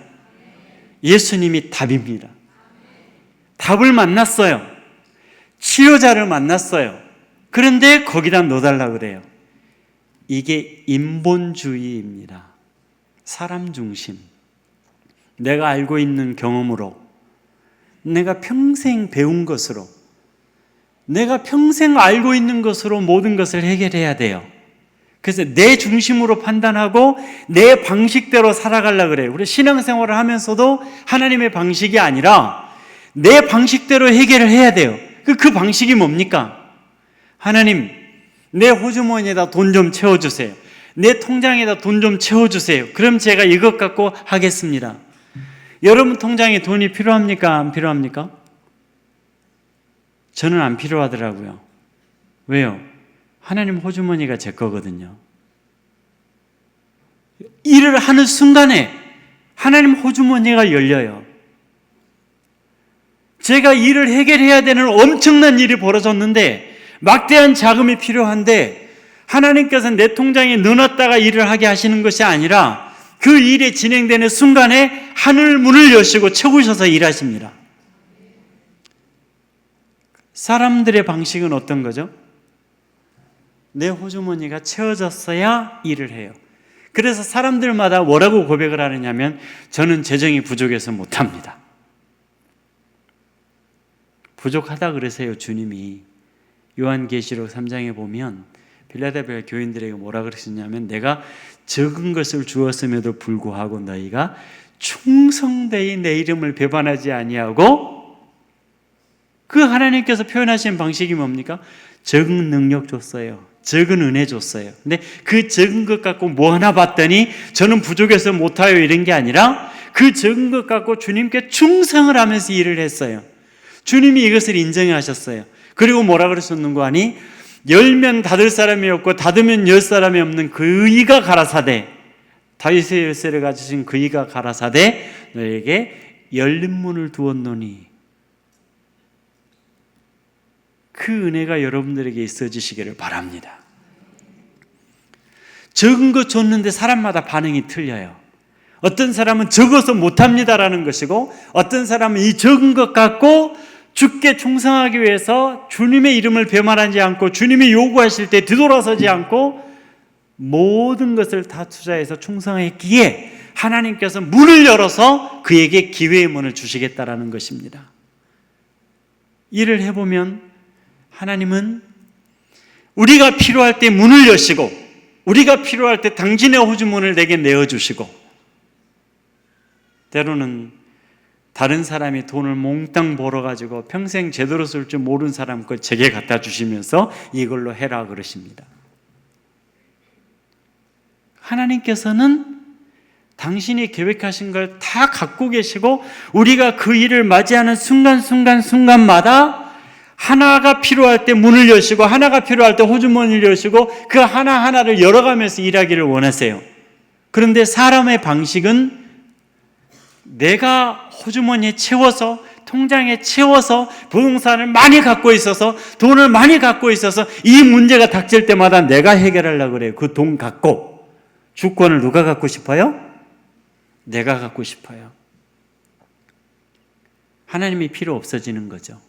예수님이 답입니다. 답을 만났어요. 치료자를 만났어요. 그런데 거기다 넣어달라고 그래요. 이게 인본주의입니다. 사람 중심. 내가 알고 있는 경험으로, 내가 평생 배운 것으로, 내가 평생 알고 있는 것으로 모든 것을 해결해야 돼요. 그래서 내 중심으로 판단하고 내 방식대로 살아가려고 그래요. 우리 신앙생활을 하면서도 하나님의 방식이 아니라 내 방식대로 해결을 해야 돼요. 그 방식이 뭡니까? 하나님, 내 호주머니에다 돈 좀 채워주세요. 내 통장에다 돈 좀 채워주세요. 그럼 제가 이것 갖고 하겠습니다. 여러분 통장에 돈이 필요합니까? 안 필요합니까? 저는 안 필요하더라고요. 왜요? 하나님 호주머니가 제 거거든요. 일을 하는 순간에 하나님 호주머니가 열려요. 제가 일을 해결해야 되는 엄청난 일이 벌어졌는데 막대한 자금이 필요한데 하나님께서 내 통장에 넣어놨다가 일을 하게 하시는 것이 아니라 그 일이 진행되는 순간에 하늘 문을 여시고 채우셔서 일하십니다. 사람들의 방식은 어떤 거죠? 내 호주머니가 채워졌어야 일을 해요. 그래서 사람들마다 뭐라고 고백을 하느냐면 저는 재정이 부족해서 못합니다. 부족하다 그러세요. 주님이 요한계시록 3장에 보면 빌라델피아 교인들에게 뭐라 그러셨냐면 내가 적은 것을 주었음에도 불구하고 너희가 충성되이 내 이름을 배반하지 아니하고, 그 하나님께서 표현하신 방식이 뭡니까? 적은 능력 줬어요. 적은 은혜 줬어요. 근데 그 적은 것 갖고 뭐 하나 봤더니 저는 부족해서 못해요 이런 게 아니라 그 적은 것 갖고 주님께 충성을 하면서 일을 했어요. 주님이 이것을 인정하셨어요. 그리고 뭐라 그러셨는 거 아니? 열면 닫을 사람이 없고 닫으면 열 사람이 없는 그 이가 가라사대, 다윗의 열쇠를 가지신 그 이가 가라사대 너에게 열린 문을 두었노니, 그 은혜가 여러분들에게 있어지시기를 바랍니다. 적은 것 줬는데 사람마다 반응이 틀려요. 어떤 사람은 적어서 못합니다라는 것이고 어떤 사람은 이 적은 것 갖고 주께 충성하기 위해서 주님의 이름을 배반하지 않고 주님이 요구하실 때 뒤돌아서지 않고 모든 것을 다 투자해서 충성했기에 하나님께서 문을 열어서 그에게 기회의 문을 주시겠다라는 것입니다. 일을 해보면 하나님은 우리가 필요할 때 문을 여시고 우리가 필요할 때 당신의 호주문을 내게 내어주시고, 때로는 다른 사람이 돈을 몽땅 벌어가지고 평생 제대로 쓸 줄 모르는 사람 걸 제게 갖다 주시면서 이걸로 해라 그러십니다. 하나님께서는 당신이 계획하신 걸 다 갖고 계시고 우리가 그 일을 맞이하는 순간마다 하나가 필요할 때 문을 여시고 하나가 필요할 때 호주머니를 여시고 그 하나하나를 열어가면서 일하기를 원하세요. 그런데 사람의 방식은 내가 호주머니에 채워서 통장에 채워서 부동산을 많이 갖고 있어서 돈을 많이 갖고 있어서 이 문제가 닥칠 때마다 내가 해결하려고 그래요. 그 돈 갖고 주권을 누가 갖고 싶어요? 내가 갖고 싶어요. 하나님이 필요 없어지는 거죠.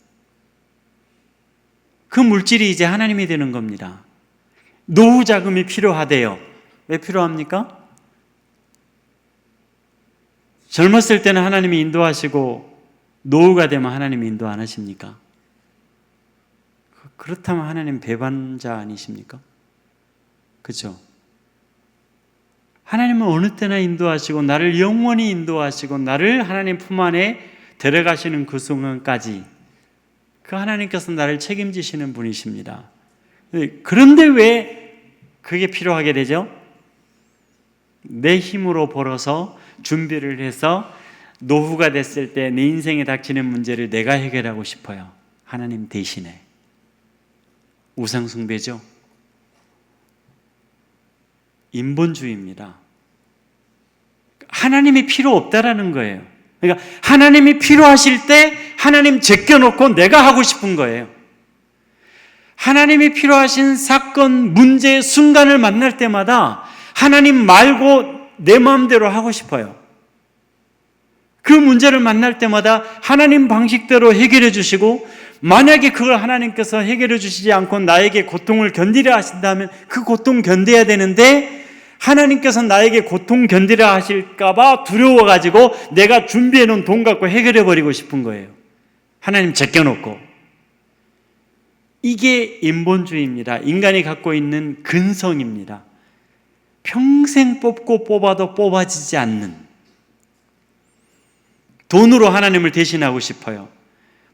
그 물질이 이제 하나님이 되는 겁니다. 노후 자금이 필요하대요. 왜 필요합니까? 젊었을 때는 하나님이 인도하시고 노후가 되면 하나님이 인도 안 하십니까? 그렇다면 하나님 배반자 아니십니까? 그렇죠? 하나님은 어느 때나 인도하시고 나를 영원히 인도하시고 나를 하나님 품 안에 데려가시는 그 순간까지 그 하나님께서 나를 책임지시는 분이십니다. 그런데 왜 그게 필요하게 되죠? 내 힘으로 벌어서 준비를 해서 노후가 됐을 때 내 인생에 닥치는 문제를 내가 해결하고 싶어요. 하나님 대신에. 우상숭배죠. 인본주의입니다. 하나님이 필요 없다라는 거예요. 그러니까 하나님이 필요하실 때 하나님 제껴놓고 내가 하고 싶은 거예요. 하나님이 필요하신 사건, 문제, 순간을 만날 때마다 하나님 말고 내 마음대로 하고 싶어요. 그 문제를 만날 때마다 하나님 방식대로 해결해 주시고, 만약에 그걸 하나님께서 해결해 주시지 않고 나에게 고통을 견디려 하신다면 그 고통 견뎌야 되는데, 하나님께서 나에게 고통 견디려 하실까 봐 두려워가지고 내가 준비해 놓은 돈 갖고 해결해 버리고 싶은 거예요. 하나님 제껴놓고. 이게 인본주의입니다. 인간이 갖고 있는 근성입니다. 평생 뽑고 뽑아도 뽑아지지 않는, 돈으로 하나님을 대신하고 싶어요.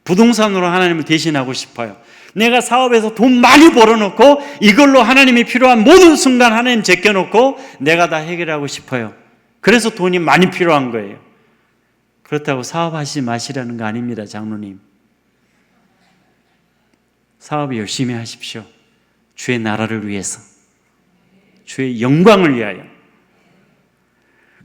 부동산으로 하나님을 대신하고 싶어요. 내가 사업에서 돈 많이 벌어놓고 이걸로 하나님이 필요한 모든 순간 하나님 제껴놓고 내가 다 해결하고 싶어요. 그래서 돈이 많이 필요한 거예요. 그렇다고 사업하지 마시라는 거 아닙니다, 장로님. 사업 열심히 하십시오. 주의 나라를 위해서, 주의 영광을 위하여.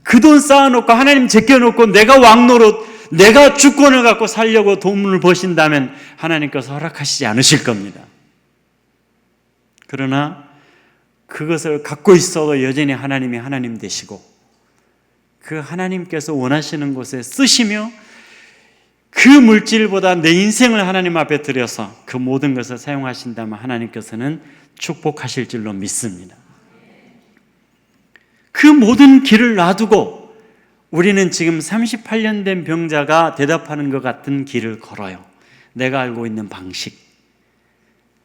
그 돈 쌓아놓고 하나님 제껴놓고 내가 왕노릇, 내가 주권을 갖고 살려고 돈을 버신다면 하나님께서 허락하시지 않으실 겁니다. 그러나 그것을 갖고 있어도 여전히 하나님이 하나님 되시고, 그 하나님께서 원하시는 곳에 쓰시며 그 물질보다 내 인생을 하나님 앞에 드려서 그 모든 것을 사용하신다면 하나님께서는 축복하실 줄로 믿습니다. 그 모든 길을 놔두고 우리는 지금 38년 된 병자가 대답하는 것 같은 길을 걸어요. 내가 알고 있는 방식,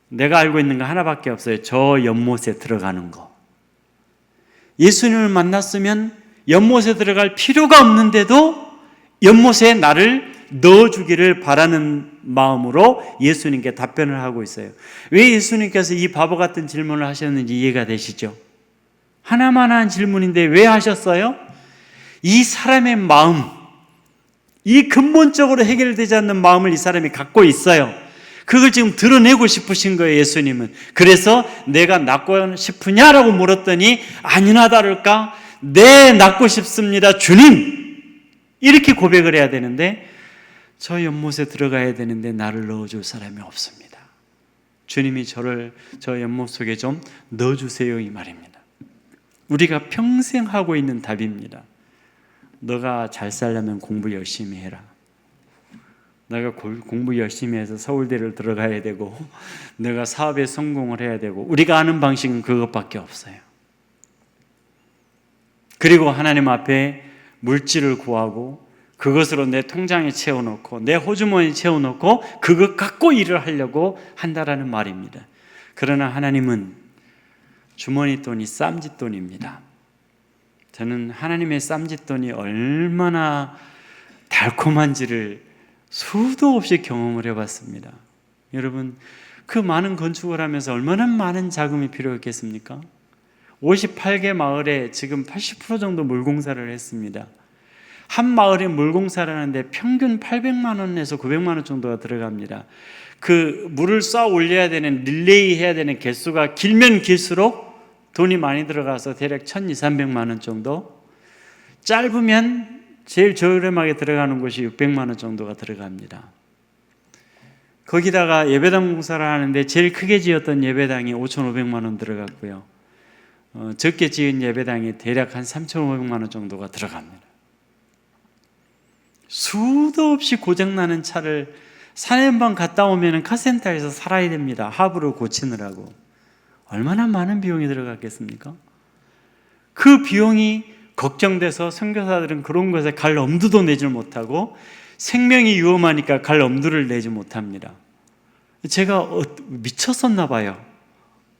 내가 알고 있는 거 하나밖에 없어요. 저 연못에 들어가는 거. 예수님을 만났으면 연못에 들어갈 필요가 없는데도 연못에 나를 넣어주기를 바라는 마음으로 예수님께 답변을 하고 있어요. 왜 예수님께서 이 바보 같은 질문을 하셨는지 이해가 되시죠? 하나만 한 질문인데 왜 하셨어요? 이 사람의 마음, 이 근본적으로 해결되지 않는 마음을 이 사람이 갖고 있어요. 그걸 지금 드러내고 싶으신 거예요, 예수님은. 그래서 내가 낫고 싶으냐라고 물었더니 아니나 다를까 네, 낫고 싶습니다, 주님. 이렇게 고백을 해야 되는데 저 연못에 들어가야 되는데 나를 넣어줄 사람이 없습니다. 주님이 저를 저 연못 속에 좀 넣어주세요, 이 말입니다. 우리가 평생 하고 있는 답입니다. 너가 잘 살려면 공부 열심히 해라. 내가 공부 열심히 해서 서울대를 들어가야 되고 내가 사업에 성공을 해야 되고, 우리가 아는 방식은 그것밖에 없어요. 그리고 하나님 앞에 물질을 구하고 그것으로 내 통장에 채워놓고 내 호주머니에 채워놓고 그것 갖고 일을 하려고 한다라는 말입니다. 그러나 하나님은 주머니 돈이 쌈짓돈입니다. 저는 하나님의 쌈짓돈이 얼마나 달콤한지를 수도 없이 경험을 해봤습니다. 여러분, 그 많은 건축을 하면서 얼마나 많은 자금이 필요했겠습니까? 58개 마을에 지금 80% 정도 물공사를 했습니다. 한 마을에 물공사를 하는데 평균 800만 원에서 900만 원 정도가 들어갑니다. 그 물을 쌓아 올려야 되는, 릴레이 해야 되는 개수가 길면 길수록 돈이 많이 들어가서 대략 1,200~300만 원 정도, 짧으면 제일 저렴하게 들어가는 곳이 600만 원 정도가 들어갑니다. 거기다가 예배당 공사를 하는데 제일 크게 지었던 예배당이 5,500만 원 들어갔고요. 적게 지은 예배당이 대략 한 3,500만 원 정도가 들어갑니다. 수도 없이 고장나는 차를 산에 한번 갔다 오면 카센터에서 살아야 됩니다. 하부를 고치느라고. 얼마나 많은 비용이 들어갔겠습니까? 그 비용이 걱정돼서 선교사들은 그런 것에 갈 엄두도 내지 못하고 생명이 위험하니까 갈 엄두를 내지 못합니다. 제가 미쳤었나 봐요.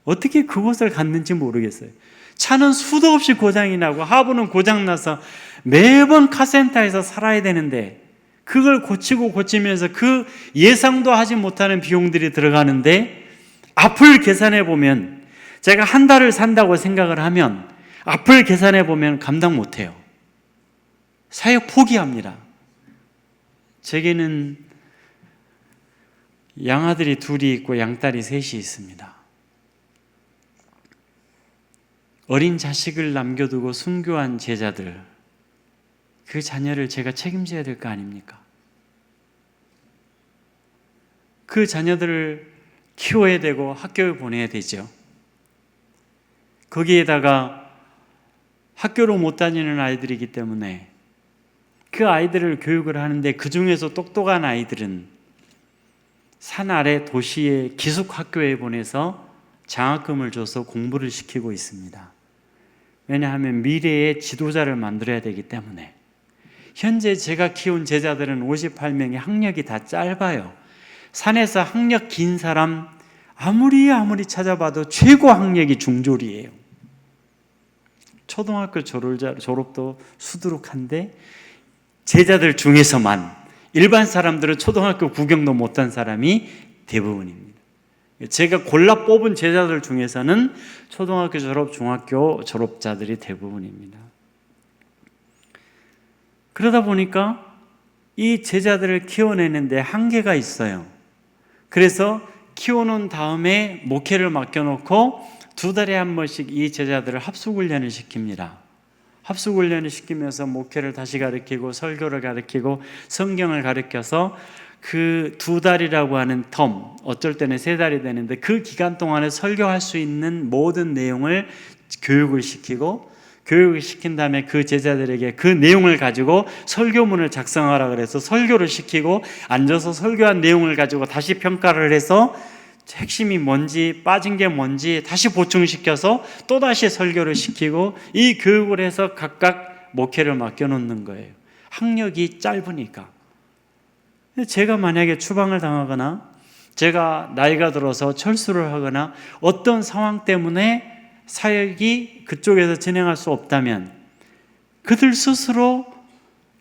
어떻게 그곳을 갔는지 모르겠어요. 차는 수도 없이 고장이 나고 하부는 고장나서 매번 카센터에서 살아야 되는데 그걸 고치면서 그 예상도 하지 못하는 비용들이 들어가는데, 앞을 계산해 보면, 제가 한 달을 산다고 생각을 하면 앞을 계산해 보면 감당 못해요. 사역 포기합니다. 제게는 양아들이 둘이 있고 양딸이 셋이 있습니다. 어린 자식을 남겨두고 순교한 제자들, 그 자녀를 제가 책임져야 될 거 아닙니까? 그 자녀들을 키워야 되고 학교에 보내야 되죠. 거기에다가 학교로 못 다니는 아이들이기 때문에 그 아이들을 교육을 하는데, 그 중에서 똑똑한 아이들은 산 아래 도시의 기숙학교에 보내서 장학금을 줘서 공부를 시키고 있습니다. 왜냐하면 미래의 지도자를 만들어야 되기 때문에. 현재 제가 키운 제자들은 58명이 학력이 다 짧아요. 산에서 학력 긴 사람 아무리 찾아봐도 최고 학력이 중졸이에요. 초등학교 졸업도 수두룩한데 제자들 중에서만, 일반 사람들은 초등학교 구경도 못한 사람이 대부분입니다. 제가 골라 뽑은 제자들 중에서는 초등학교 졸업, 중학교 졸업자들이 대부분입니다. 그러다 보니까 이 제자들을 키워내는데 한계가 있어요. 그래서 키워놓은 다음에 목회를 맡겨놓고 2달에 한 번씩 이 제자들을 합숙훈련을 시킵니다. 합숙훈련을 시키면서 목회를 다시 가르치고 설교를 가르치고 성경을 가르쳐서 그 2달이라고 하는 텀, 어쩔 때는 3달이 되는데 그 기간 동안에 설교할 수 있는 모든 내용을 교육을 시킨 다음에 그 제자들에게 그 내용을 가지고 설교문을 작성하라 그래서 설교를 시키고, 앉아서 설교한 내용을 가지고 다시 평가를 해서 핵심이 뭔지, 빠진 게 뭔지 다시 보충시켜서 또다시 설교를 시키고, 이 교육을 해서 각각 목회를 맡겨놓는 거예요. 학력이 짧으니까. 제가 만약에 추방을 당하거나 제가 나이가 들어서 철수를 하거나 어떤 상황 때문에 사역이 그쪽에서 진행할 수 없다면 그들 스스로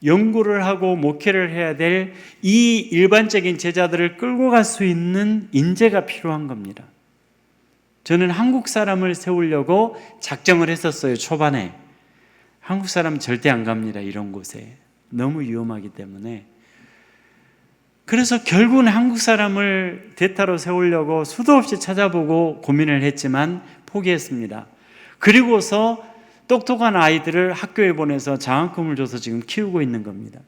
연구를 하고 목회를 해야 될 이 일반적인 제자들을 끌고 갈 수 있는 인재가 필요한 겁니다. 저는 한국 사람을 세우려고 작정을 했었어요. 초반에 한국 사람 절대 안 갑니다. 이런 곳에 너무 위험하기 때문에. 그래서 결국은 한국 사람을 대타로 세우려고 수도 없이 찾아보고 고민을 했지만 포기했습니다. 그리고서 똑똑한 아이들을 학교에 보내서 장학금을 줘서 지금 키우고 있는 겁니다.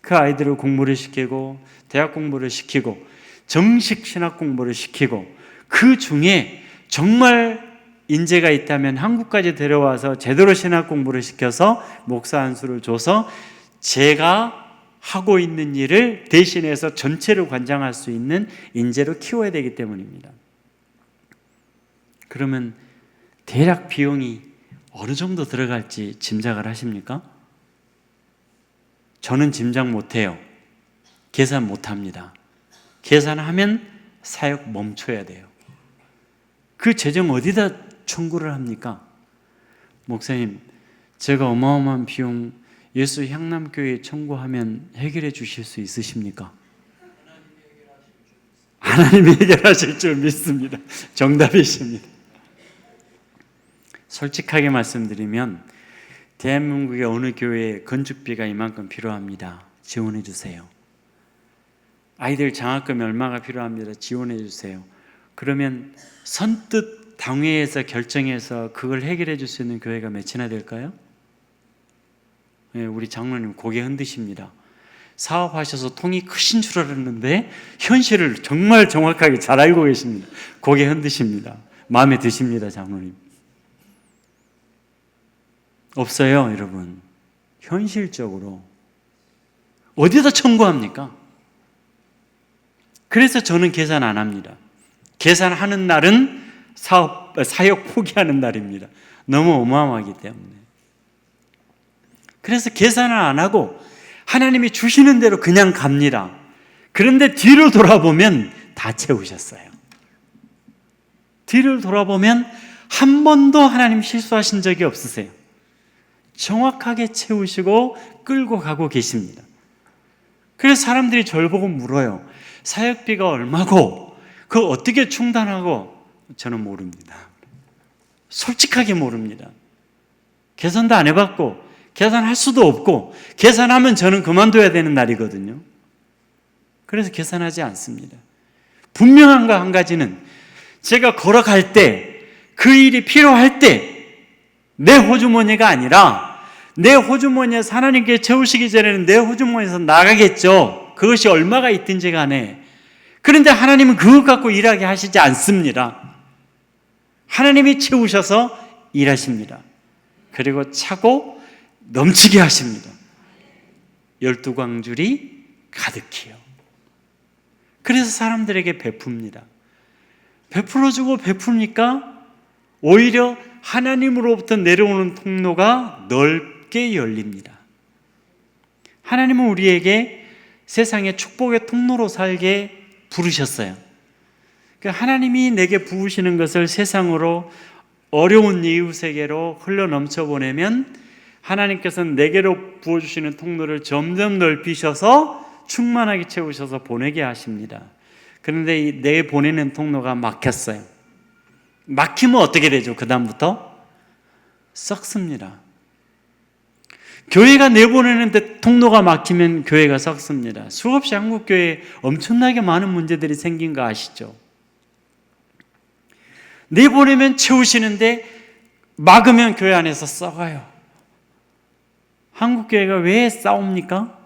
그 아이들을 공부를 시키고 대학 공부를 시키고 정식 신학 공부를 시키고, 그 중에 정말 인재가 있다면 한국까지 데려와서 제대로 신학 공부를 시켜서 목사 안수를 줘서 제가 하고 있는 일을 대신해서 전체를 관장할 수 있는 인재로 키워야 되기 때문입니다. 그러면 대략 비용이 어느 정도 들어갈지 짐작을 하십니까? 저는 짐작 못해요. 계산 못합니다. 계산하면 사역 멈춰야 돼요. 그 재정 어디다 청구를 합니까? 목사님, 제가 어마어마한 비용 예수 향남교회에 청구하면 해결해 주실 수 있으십니까? 하나님이 해결하실 줄 믿습니다. 정답이십니다. 솔직하게 말씀드리면 대한민국의 어느 교회에 건축비가 이만큼 필요합니다. 지원해 주세요. 아이들 장학금이 얼마가 필요합니다. 지원해 주세요. 그러면 선뜻 당회에서 결정해서 그걸 해결해 줄 수 있는 교회가 몇이나 될까요? 네, 우리 장로님 고개 흔드십니다. 사업하셔서 통이 크신 줄 알았는데 현실을 정말 정확하게 잘 알고 계십니다. 고개 흔드십니다. 마음에 드십니다, 장로님. 없어요, 여러분. 현실적으로 어디다 청구합니까? 그래서 저는 계산 안 합니다. 계산하는 날은 사역 포기하는 날입니다. 너무 어마어마하기 때문에. 그래서 계산을 안 하고 하나님이 주시는 대로 그냥 갑니다. 그런데 뒤를 돌아보면 다 채우셨어요. 뒤를 돌아보면 한 번도 하나님 실수하신 적이 없으세요. 정확하게 채우시고 끌고 가고 계십니다. 그래서 사람들이 저를 보고 물어요. 사역비가 얼마고 그거 어떻게 충당하고? 저는 모릅니다. 솔직하게 모릅니다. 계산도 안 해봤고 계산할 수도 없고, 계산하면 저는 그만둬야 되는 날이거든요. 그래서 계산하지 않습니다. 분명한 거 한 가지는, 제가 걸어갈 때, 그 일이 필요할 때 내 호주머니가 아니라 내 호주머니에서 하나님께 채우시기 전에는 내 호주머니에서 나가겠죠. 그것이 얼마가 있든지 간에. 그런데 하나님은 그것 갖고 일하게 하시지 않습니다. 하나님이 채우셔서 일하십니다. 그리고 차고 넘치게 하십니다. 12광줄이 가득히요. 그래서 사람들에게 베풉니다. 베풀어주고 베푸니까 오히려 하나님으로부터 내려오는 통로가 넓게 열립니다. 하나님은 우리에게 세상의 축복의 통로로 살게 부르셨어요. 그러니까 하나님이 내게 부으시는 것을 세상으로 어려운 이웃에게로 흘러넘쳐 보내면 하나님께서는 내게로 부어주시는 통로를 점점 넓히셔서 충만하게 채우셔서 보내게 하십니다. 그런데 내 보내는 통로가 막혔어요. 막히면 어떻게 되죠? 그 다음부터 썩습니다. 교회가 내보내는 데 통로가 막히면 교회가 썩습니다. 수없이 한국교회에 엄청나게 많은 문제들이 생긴 거 아시죠? 내보내면 채우시는데 막으면 교회 안에서 썩어요. 한국교회가 왜 싸웁니까?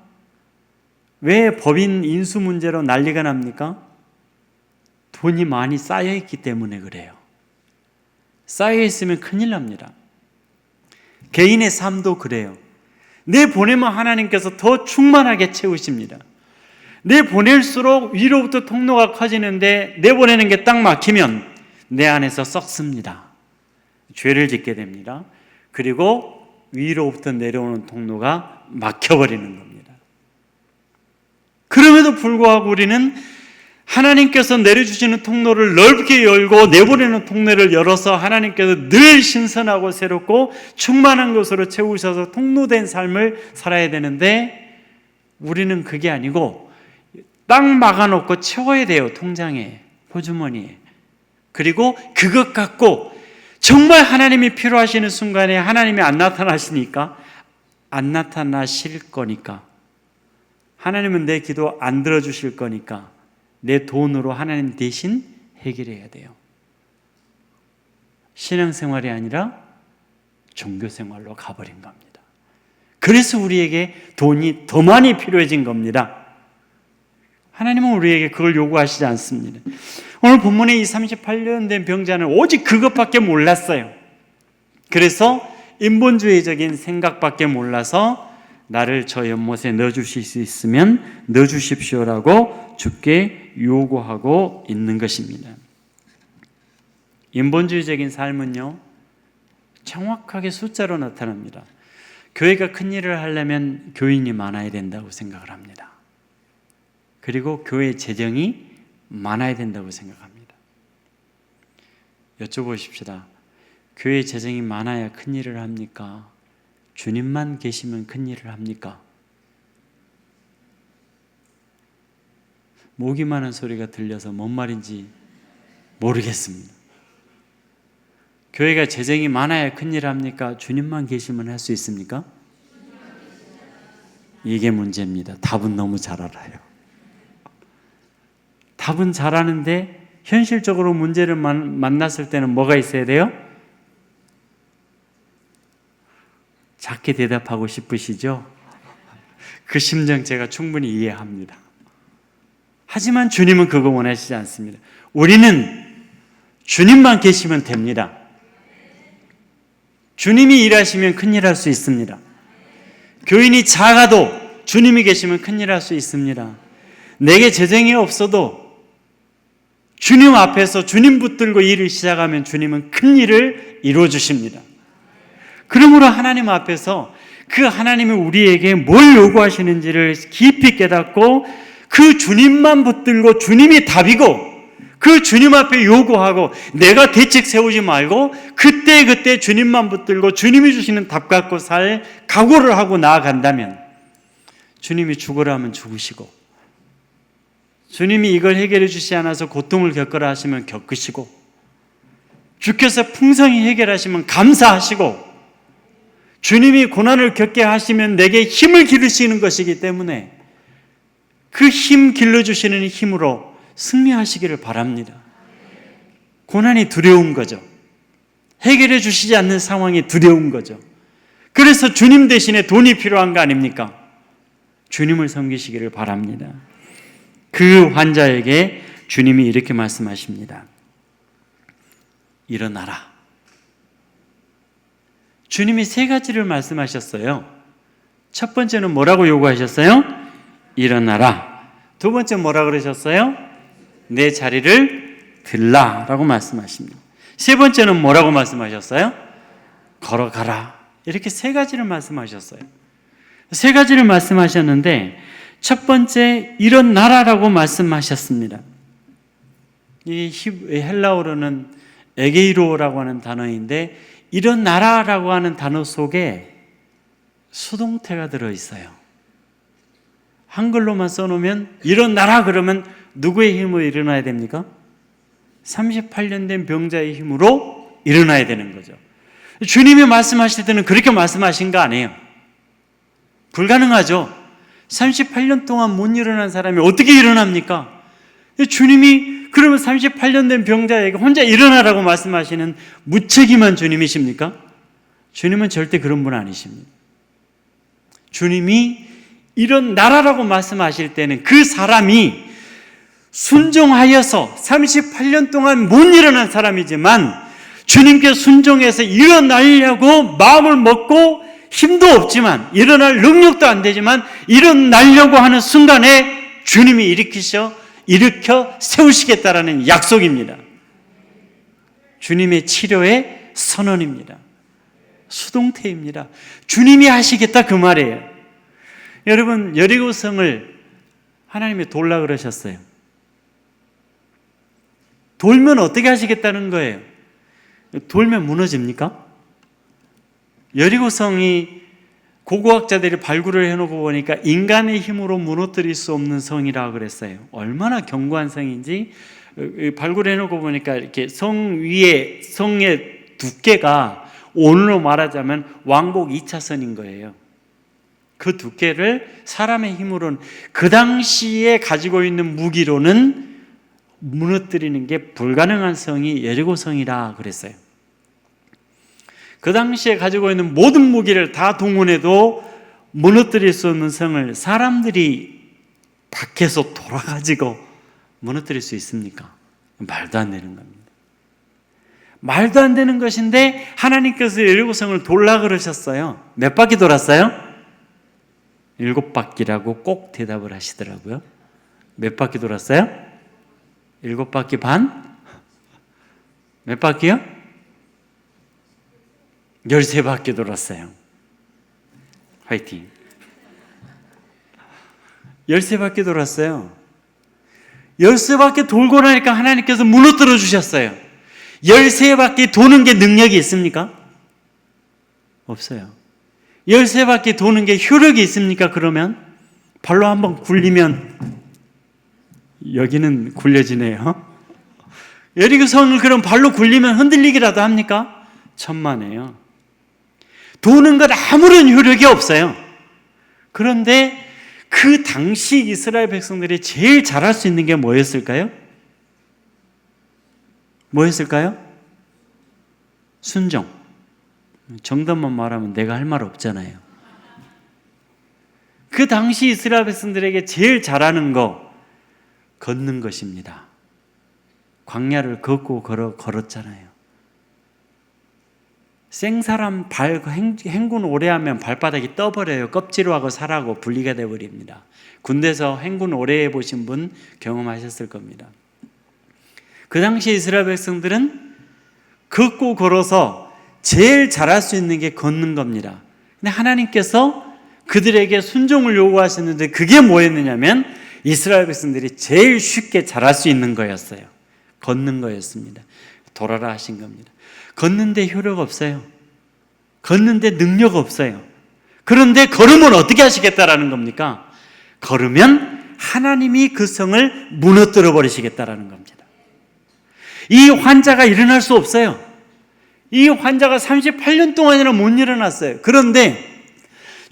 왜 법인 인수 문제로 난리가 납니까? 돈이 많이 쌓여있기 때문에 그래요. 쌓여있으면 큰일 납니다. 개인의 삶도 그래요. 내보내면 하나님께서 더 충만하게 채우십니다. 내보낼수록 위로부터 통로가 커지는데 내보내는 게 딱 막히면 내 안에서 썩습니다. 죄를 짓게 됩니다. 그리고 위로부터 내려오는 통로가 막혀버리는 겁니다. 그럼에도 불구하고 우리는 하나님께서 내려주시는 통로를 넓게 열고 내보내는 통로를 열어서 하나님께서 늘 신선하고 새롭고 충만한 것으로 채우셔서 통로된 삶을 살아야 되는데 우리는 그게 아니고 딱 막아놓고 채워야 돼요. 통장에, 호주머니에. 그리고 그것 갖고 정말 하나님이 필요하시는 순간에 하나님이 안 나타나시니까 안 나타나실 거니까 하나님은 내 기도 안 들어주실 거니까 내 돈으로 하나님 대신 해결해야 돼요. 신앙생활이 아니라 종교생활로 가버린 겁니다. 그래서 우리에게 돈이 더 많이 필요해진 겁니다. 하나님은 우리에게 그걸 요구하시지 않습니다. 오늘 본문에 이 38년 된 병자는 오직 그것밖에 몰랐어요. 그래서 인본주의적인 생각밖에 몰라서 나를 저 연못에 넣어주실 수 있으면 넣어주십시오라고 주께 요구하고 있는 것입니다. 인본주의적인 삶은요, 정확하게 숫자로 나타납니다. 교회가 큰 일을 하려면 교인이 많아야 된다고 생각을 합니다. 그리고 교회 재정이 많아야 된다고 생각합니다. 여쭤보십시다. 교회 재정이 많아야 큰 일을 합니까? 주님만 계시면 큰 일을 합니까? 목이 마는 소리가 들려서 뭔 말인지 모르겠습니다. 교회가 재정이 많아야 큰 일을 합니까? 주님만 계시면 할 수 있습니까? 이게 문제입니다. 답은 너무 잘 알아요. 답은 잘 아는데 현실적으로 문제를 만났을 때는 뭐가 있어야 돼요? 작게 대답하고 싶으시죠? 그 심정 제가 충분히 이해합니다. 하지만 주님은 그거 원하시지 않습니다. 우리는 주님만 계시면 됩니다. 주님이 일하시면 큰일 할 수 있습니다. 교인이 작아도 주님이 계시면 큰일 할 수 있습니다. 내게 재정이 없어도 주님 앞에서 주님 붙들고 일을 시작하면 주님은 큰 일을 이루어 주십니다. 그러므로 하나님 앞에서 그 하나님이 우리에게 뭘 요구하시는지를 깊이 깨닫고 그 주님만 붙들고 주님이 답이고 그 주님 앞에 요구하고 내가 대책 세우지 말고 그때 주님만 붙들고 주님이 주시는 답 갖고 살 각오를 하고 나아간다면 주님이 죽으라 하면 죽으시고 주님이 이걸 해결해 주시지 않아서 고통을 겪으라 하시면 겪으시고 주께서 풍성히 해결하시면 감사하시고 주님이 고난을 겪게 하시면 내게 힘을 기르시는 것이기 때문에 그 힘 길러주시는 힘으로 승리하시기를 바랍니다. 고난이 두려운 거죠. 해결해 주시지 않는 상황이 두려운 거죠. 그래서 주님 대신에 돈이 필요한 거 아닙니까? 주님을 섬기시기를 바랍니다. 그 환자에게 주님이 이렇게 말씀하십니다. 일어나라. 주님이 세 가지를 말씀하셨어요. 첫 번째는 뭐라고 요구하셨어요? 일어나라. 두 번째 뭐라고 그러셨어요? 내 자리를 들라라고 말씀하십니다. 세 번째는 뭐라고 말씀하셨어요? 걸어가라. 이렇게 세 가지를 말씀하셨어요. 세 가지를 말씀하셨는데 첫 번째 일어나라라고 말씀하셨습니다. 이 헬라어로는 에게이로라고 하는 단어인데 일어나라라고 하는 단어 속에 수동태가 들어있어요. 한글로만 써놓으면 일어나라 그러면 누구의 힘으로 일어나야 됩니까? 38년 된 병자의 힘으로 일어나야 되는 거죠. 주님이 말씀하실 때는 그렇게 말씀하신 거 아니에요. 불가능하죠. 38년 동안 못 일어난 사람이 어떻게 일어납니까? 주님이 그러면 38년 된 병자에게 혼자 일어나라고 말씀하시는 무책임한 주님이십니까? 주님은 절대 그런 분 아니십니다. 주님이 일어나라라고 말씀하실 때는 그 사람이 순종하여서 38년 동안 못 일어난 사람이지만 주님께 순종해서 일어나려고 마음을 먹고 힘도 없지만 일어날 능력도 안 되지만 일어나려고 하는 순간에 주님이 일으켜 세우시겠다라는 약속입니다. 주님의 치료의 선언입니다. 수동태입니다. 주님이 하시겠다 그 말이에요. 여러분, 여리고성을 하나님이 돌라 그러셨어요. 돌면 어떻게 하시겠다는 거예요? 돌면 무너집니까? 여리고성이 고고학자들이 발굴을 해놓고 보니까 인간의 힘으로 무너뜨릴 수 없는 성이라고 그랬어요. 얼마나 견고한 성인지 발굴해놓고 보니까 이렇게 성의 두께가 오늘로 말하자면 왕복 2차선인 거예요. 그 두께를 사람의 힘으로는 그 당시에 가지고 있는 무기로는 무너뜨리는 게 불가능한 성이 여리고성이라 그랬어요. 그 당시에 가지고 있는 모든 무기를 다 동원해도 무너뜨릴 수 없는 성을 사람들이 밖에서 돌아가지고 무너뜨릴 수 있습니까? 말도 안 되는 겁니다. 말도 안 되는 것인데 하나님께서 여리고성을 돌라 그러셨어요. 몇 바퀴 돌았어요? 7바퀴라고 꼭 대답을 하시더라고요. 몇 바퀴 돌았어요? 7바퀴 반? 몇 바퀴요? 13바퀴 돌았어요. 화이팅. 13바퀴 돌았어요. 13바퀴 돌고 나니까 하나님께서 무너뜨려 주셨어요. 13바퀴 도는 게 능력이 있습니까? 없어요. 13바퀴 도는 게 효력이 있습니까? 그러면 발로 한번 굴리면 여기는 굴려지네요. 여리고성을 그럼 발로 굴리면 흔들리기라도 합니까? 천만에요. 도는 것 아무런 효력이 없어요. 그런데 그 당시 이스라엘 백성들이 제일 잘할 수 있는 게 뭐였을까요? 뭐였을까요? 순종. 정답만 말하면 내가 할 말 없잖아요. 그 당시 이스라엘 백성들에게 제일 잘하는 거 걷는 것입니다. 광야를 걷고 걸었잖아요. 생사람 행군 오래 하면 발바닥이 떠버려요. 껍질하고 살하고 분리가 되어버립니다. 군대에서 행군 오래 해보신 분 경험하셨을 겁니다. 그 당시 이스라엘 백성들은 걷고 걸어서 제일 잘할 수 있는 게 걷는 겁니다. 근데 하나님께서 그들에게 순종을 요구하셨는데 그게 뭐였느냐면 이스라엘 백성들이 제일 쉽게 잘할 수 있는 거였어요. 걷는 거였습니다. 돌아라 하신 겁니다. 걷는데 효력 없어요. 걷는데 능력 없어요. 그런데 걸으면 어떻게 하시겠다라는 겁니까? 걸으면 하나님이 그 성을 무너뜨려 버리시겠다라는 겁니다. 이 환자가 일어날 수 없어요. 이 환자가 38년 동안이나 못 일어났어요. 그런데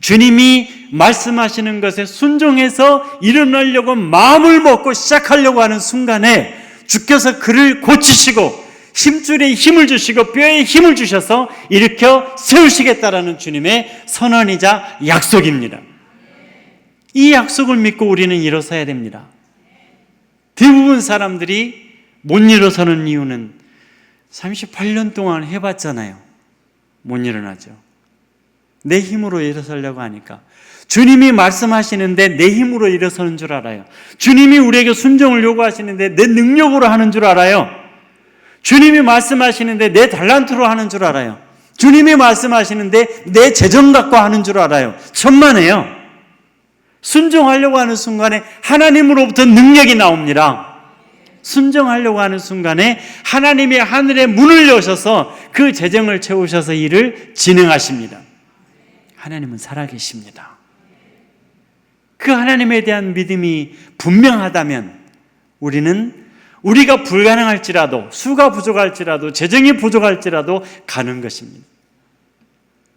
주님이 말씀하시는 것에 순종해서 일어나려고 마음을 먹고 시작하려고 하는 순간에 주께서 그를 고치시고 힘줄에 힘을 주시고 뼈에 힘을 주셔서 일으켜 세우시겠다라는 주님의 선언이자 약속입니다. 이 약속을 믿고 우리는 일어서야 됩니다. 대부분 사람들이 못 일어서는 이유는 38년 동안 해봤잖아요. 못 일어나죠. 내 힘으로 일어서려고 하니까. 주님이 말씀하시는데 내 힘으로 일어서는 줄 알아요. 주님이 우리에게 순종을 요구하시는데 내 능력으로 하는 줄 알아요. 주님이 말씀하시는데 내 달란트로 하는 줄 알아요. 주님이 말씀하시는데 내 재정 갖고 하는 줄 알아요. 천만에요. 순종하려고 하는 순간에 하나님으로부터 능력이 나옵니다. 순종하려고 하는 순간에 하나님이 하늘의 문을 여셔서 그 재정을 채우셔서 일을 진행하십니다. 하나님은 살아계십니다. 그 하나님에 대한 믿음이 분명하다면 우리는 우리가 불가능할지라도, 수가 부족할지라도, 재정이 부족할지라도 가는 것입니다.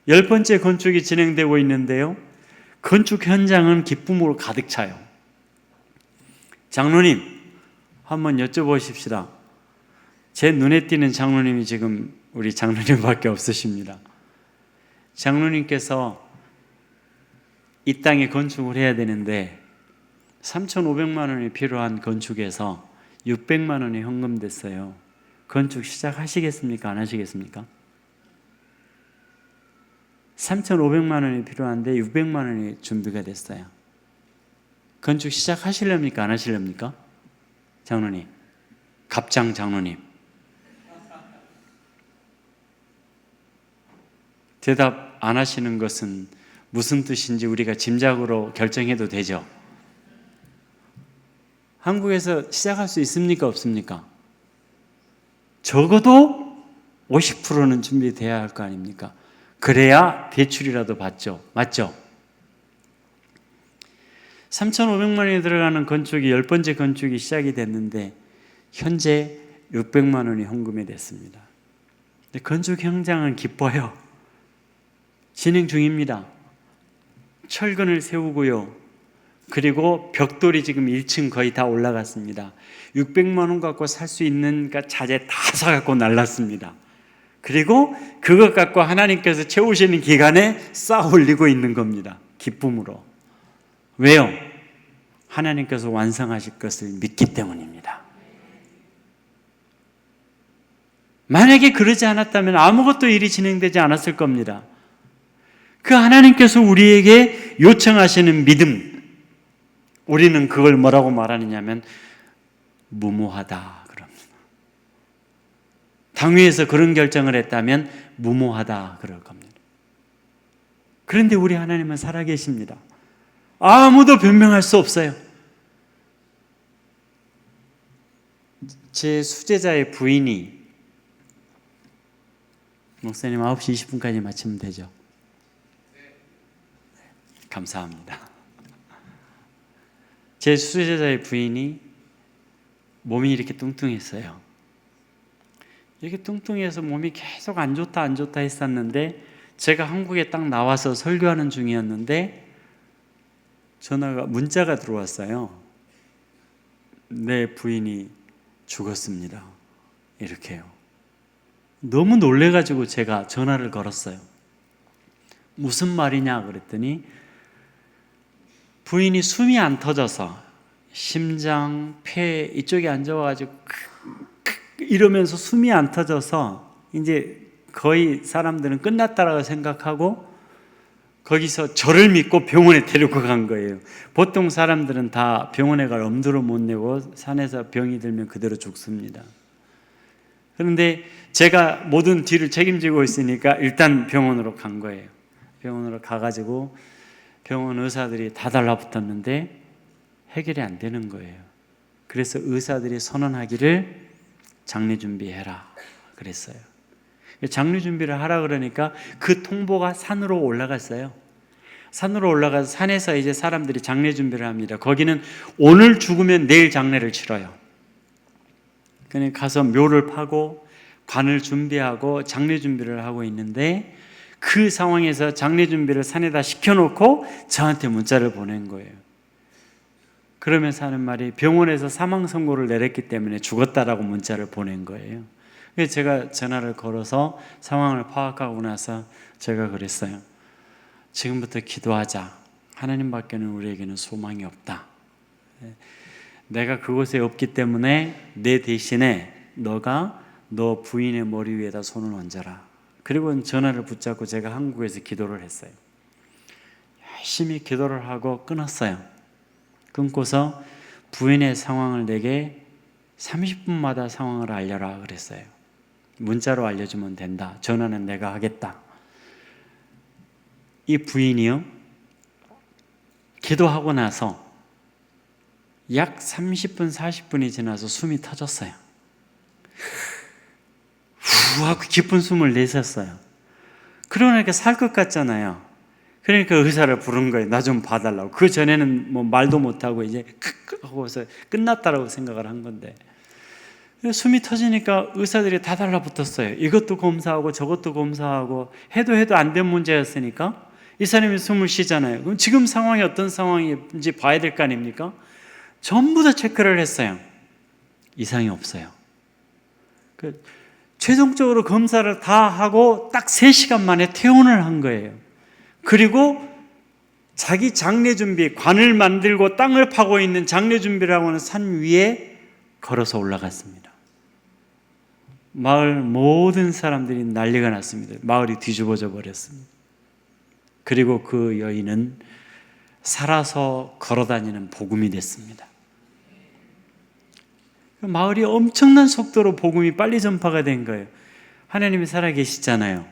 10번째 건축이 진행되고 있는데요, 건축 현장은 기쁨으로 가득 차요. 장로님, 한번 여쭤보십시다. 제 눈에 띄는 장로님이 지금 우리 장로님밖에 없으십니다. 장로님께서 이 땅에 건축을 해야 되는데 3,500만 원이 필요한 건축에서 600만 원이 현금됐어요. 건축 시작하시겠습니까? 안 하시겠습니까? 3,500만 원이 필요한데 600만 원이 준비가 됐어요. 건축 시작하시렵니까? 안 하시렵니까? 장로님, 갑장 장로님. 대답 안 하시는 것은 무슨 뜻인지 우리가 짐작으로 결정해도 되죠. 한국에서 시작할 수 있습니까? 없습니까? 적어도 50%는 준비돼야 할 거 아닙니까? 그래야 대출이라도 받죠. 맞죠? 3,500만 원이 들어가는 건축이 10번째 건축이 시작이 됐는데 현재 600만 원이 헌금이 됐습니다. 건축 현장은 기뻐요. 진행 중입니다. 철근을 세우고요. 그리고 벽돌이 지금 1층 거의 다 올라갔습니다. 600만 원 갖고 살 수 있는 자재 다 사갖고 날랐습니다. 그리고 그것 갖고 하나님께서 채우시는 기간에 쌓아 올리고 있는 겁니다. 기쁨으로. 왜요? 하나님께서 완성하실 것을 믿기 때문입니다. 만약에 그러지 않았다면 아무것도 일이 진행되지 않았을 겁니다. 그 하나님께서 우리에게 요청하시는 믿음, 우리는 그걸 뭐라고 말하느냐면 무모하다 그럽니다. 당위에서 그런 결정을 했다면 무모하다 그럴 겁니다. 그런데 우리 하나님은 살아계십니다. 아무도 변명할 수 없어요. 제 수제자의 부인이, 목사님 9시 20분까지 마치면 되죠? 감사합니다. 제 수제자의 부인이 몸이 이렇게 뚱뚱했어요. 이렇게 뚱뚱해서 몸이 계속 안 좋다 했었는데 제가 한국에 딱 나와서 설교하는 중이었는데 문자가 들어왔어요. 내 부인이 죽었습니다. 이렇게요. 너무 놀래가지고 제가 전화를 걸었어요. 무슨 말이냐 그랬더니 부인이 숨이 안 터져서 심장, 폐 이쪽에 앉아가지고 이러면서 숨이 안 터져서 이제 거의 사람들은 끝났다라고 생각하고 거기서 저를 믿고 병원에 데리고 간 거예요. 보통 사람들은 다 병원에 갈 엄두를 못 내고 산에서 병이 들면 그대로 죽습니다. 그런데 제가 모든 뒤를 책임지고 있으니까 일단 병원으로 간 거예요. 병원으로 가가지고 병원 의사들이 다 달라붙었는데 해결이 안 되는 거예요. 그래서 의사들이 선언하기를 장례 준비해라 그랬어요. 장례 준비를 하라 그러니까 그 통보가 산으로 올라갔어요. 산으로 올라가서 산에서 이제 사람들이 장례 준비를 합니다. 거기는 오늘 죽으면 내일 장례를 치러요. 그냥 가서 묘를 파고 관을 준비하고 장례 준비를 하고 있는데 그 상황에서 장례 준비를 산에다 시켜놓고 저한테 문자를 보낸 거예요. 그러면서 하는 말이 병원에서 사망 선고를 내렸기 때문에 죽었다라고 문자를 보낸 거예요. 그래서 제가 전화를 걸어서 상황을 파악하고 나서 제가 그랬어요. 지금부터 기도하자. 하나님밖에는 우리에게는 소망이 없다. 내가 그곳에 없기 때문에 내 대신에 너가 너 부인의 머리 위에다 손을 얹어라. 그리고 전화를 붙잡고 제가 한국에서 기도를 했어요. 열심히 기도를 하고 끊었어요. 끊고서 부인의 상황을 내게 30분마다 상황을 알려라 그랬어요. 문자로 알려주면 된다. 전화는 내가 하겠다. 이 부인이요, 기도하고 나서 약 30분, 40분이 지나서 숨이 터졌어요. 후 하고 깊은 숨을 내셨어요. 그러니까 살 것 같잖아요. 그러니까 의사를 부른 거예요. 나 좀 봐달라고. 그 전에는 뭐 말도 못하고 이제 하고서 끝났다라고 생각을 한 건데, 숨이 터지니까 의사들이 다 달라붙었어요. 이것도 검사하고 저것도 검사하고 해도 안 된 문제였으니까 이 사람이 숨을 쉬잖아요. 그럼 지금 상황이 어떤 상황인지 봐야 될 거 아닙니까? 전부 다 체크를 했어요. 이상이 없어요. 최종적으로 검사를 다 하고 딱 3시간 만에 퇴원을 한 거예요. 그리고 자기 장례 준비, 관을 만들고 땅을 파고 있는 장례 준비라고 하는 산 위에 걸어서 올라갔습니다. 마을 모든 사람들이 난리가 났습니다. 마을이 뒤집어져 버렸습니다. 그리고 그 여인은 살아서 걸어다니는 복음이 됐습니다. 마을이 엄청난 속도로 복음이 빨리 전파가 된 거예요. 하나님이 살아계시잖아요.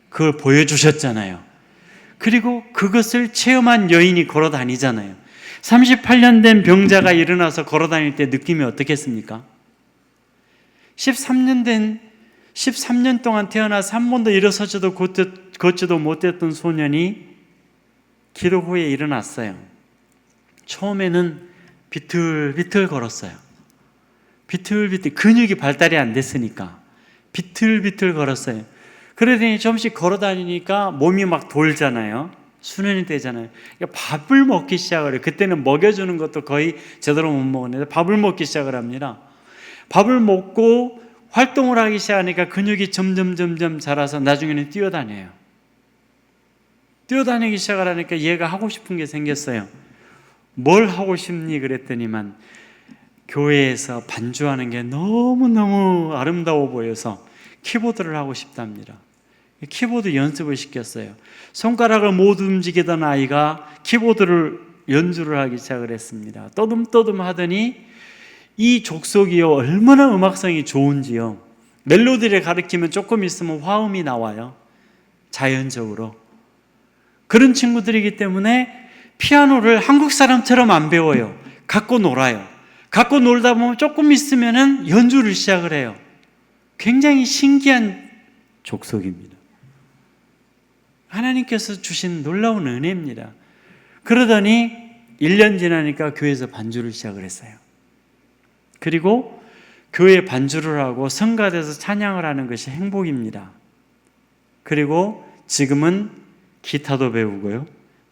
그걸 보여주셨잖아요. 그리고 그것을 체험한 여인이 걸어다니잖아요. 38년 된 병자가 일어나서 걸어다닐 때 느낌이 어떻겠습니까? 13년 동안 태어나서 한 번도 일어서지도 걷지도 못했던 소년이 기도 후에 일어났어요. 처음에는 비틀비틀 걸었어요. 비틀비틀, 근육이 발달이 안 됐으니까 비틀비틀 걸었어요. 그러더니 조금씩 걸어다니니까 몸이 막 돌잖아요. 수련이 되잖아요. 그러니까 밥을 먹기 시작을 해요. 그때는 먹여주는 것도 거의 제대로 못 먹었는데 밥을 먹기 시작을 합니다. 밥을 먹고 활동을 하기 시작하니까 근육이 점점 자라서 나중에는 뛰어다녀요. 뛰어다니기 시작을 하니까 얘가 하고 싶은 게 생겼어요. 뭘 하고 싶니? 그랬더니만 교회에서 반주하는 게 너무너무 아름다워 보여서 키보드를 하고 싶답니다. 키보드 연습을 시켰어요. 손가락을 못 움직이던 아이가 키보드를 연주를 하기 시작을 했습니다. 떠듬떠듬 하더니 이 족속이요, 얼마나 음악성이 좋은지요. 멜로디를 가리키면 조금 있으면 화음이 나와요. 자연적으로. 그런 친구들이기 때문에 피아노를 한국 사람처럼 안 배워요. 갖고 놀아요. 갖고 놀다 보면 조금 있으면은 연주를 시작을 해요. 굉장히 신기한 족속입니다. 하나님께서 주신 놀라운 은혜입니다. 그러더니 1년 지나니까 교회에서 반주를 시작을 했어요. 그리고 교회 반주를 하고 성가대에서 찬양을 하는 것이 행복입니다. 그리고 지금은 기타도 배우고요,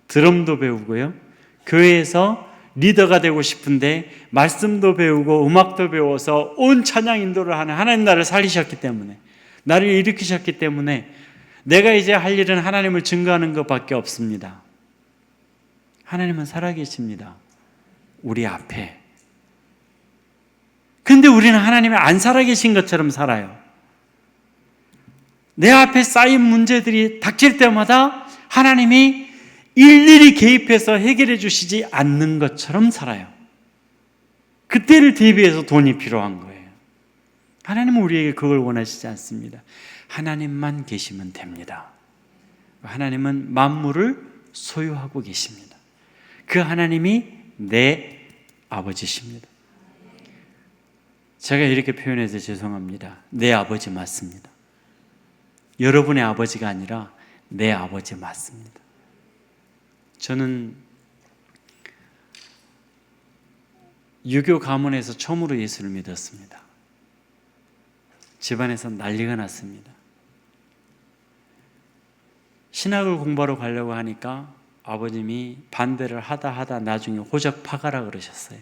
드럼도 배우고요, 교회에서 리더가 되고 싶은데 말씀도 배우고 음악도 배워서 온 찬양 인도를 하는 하나님 나를 살리셨기 때문에, 나를 일으키셨기 때문에 내가 이제 할 일은 하나님을 증거하는 것밖에 없습니다. 하나님은 살아계십니다. 우리 앞에. 근데 우리는 하나님이 안 살아계신 것처럼 살아요. 내 앞에 쌓인 문제들이 닥칠 때마다 하나님이 일일이 개입해서 해결해 주시지 않는 것처럼 살아요. 그때를 대비해서 돈이 필요한 거예요. 하나님은 우리에게 그걸 원하시지 않습니다. 하나님만 계시면 됩니다. 하나님은 만물을 소유하고 계십니다. 그 하나님이 내 아버지십니다. 제가 이렇게 표현해서 죄송합니다. 내 아버지 맞습니다. 여러분의 아버지가 아니라 내 아버지 맞습니다. 저는 유교 가문에서 처음으로 예수를 믿었습니다. 집안에서 난리가 났습니다. 신학을 공부하러 가려고 하니까 아버님이 반대를 하다 나중에 호적 파가라 그러셨어요.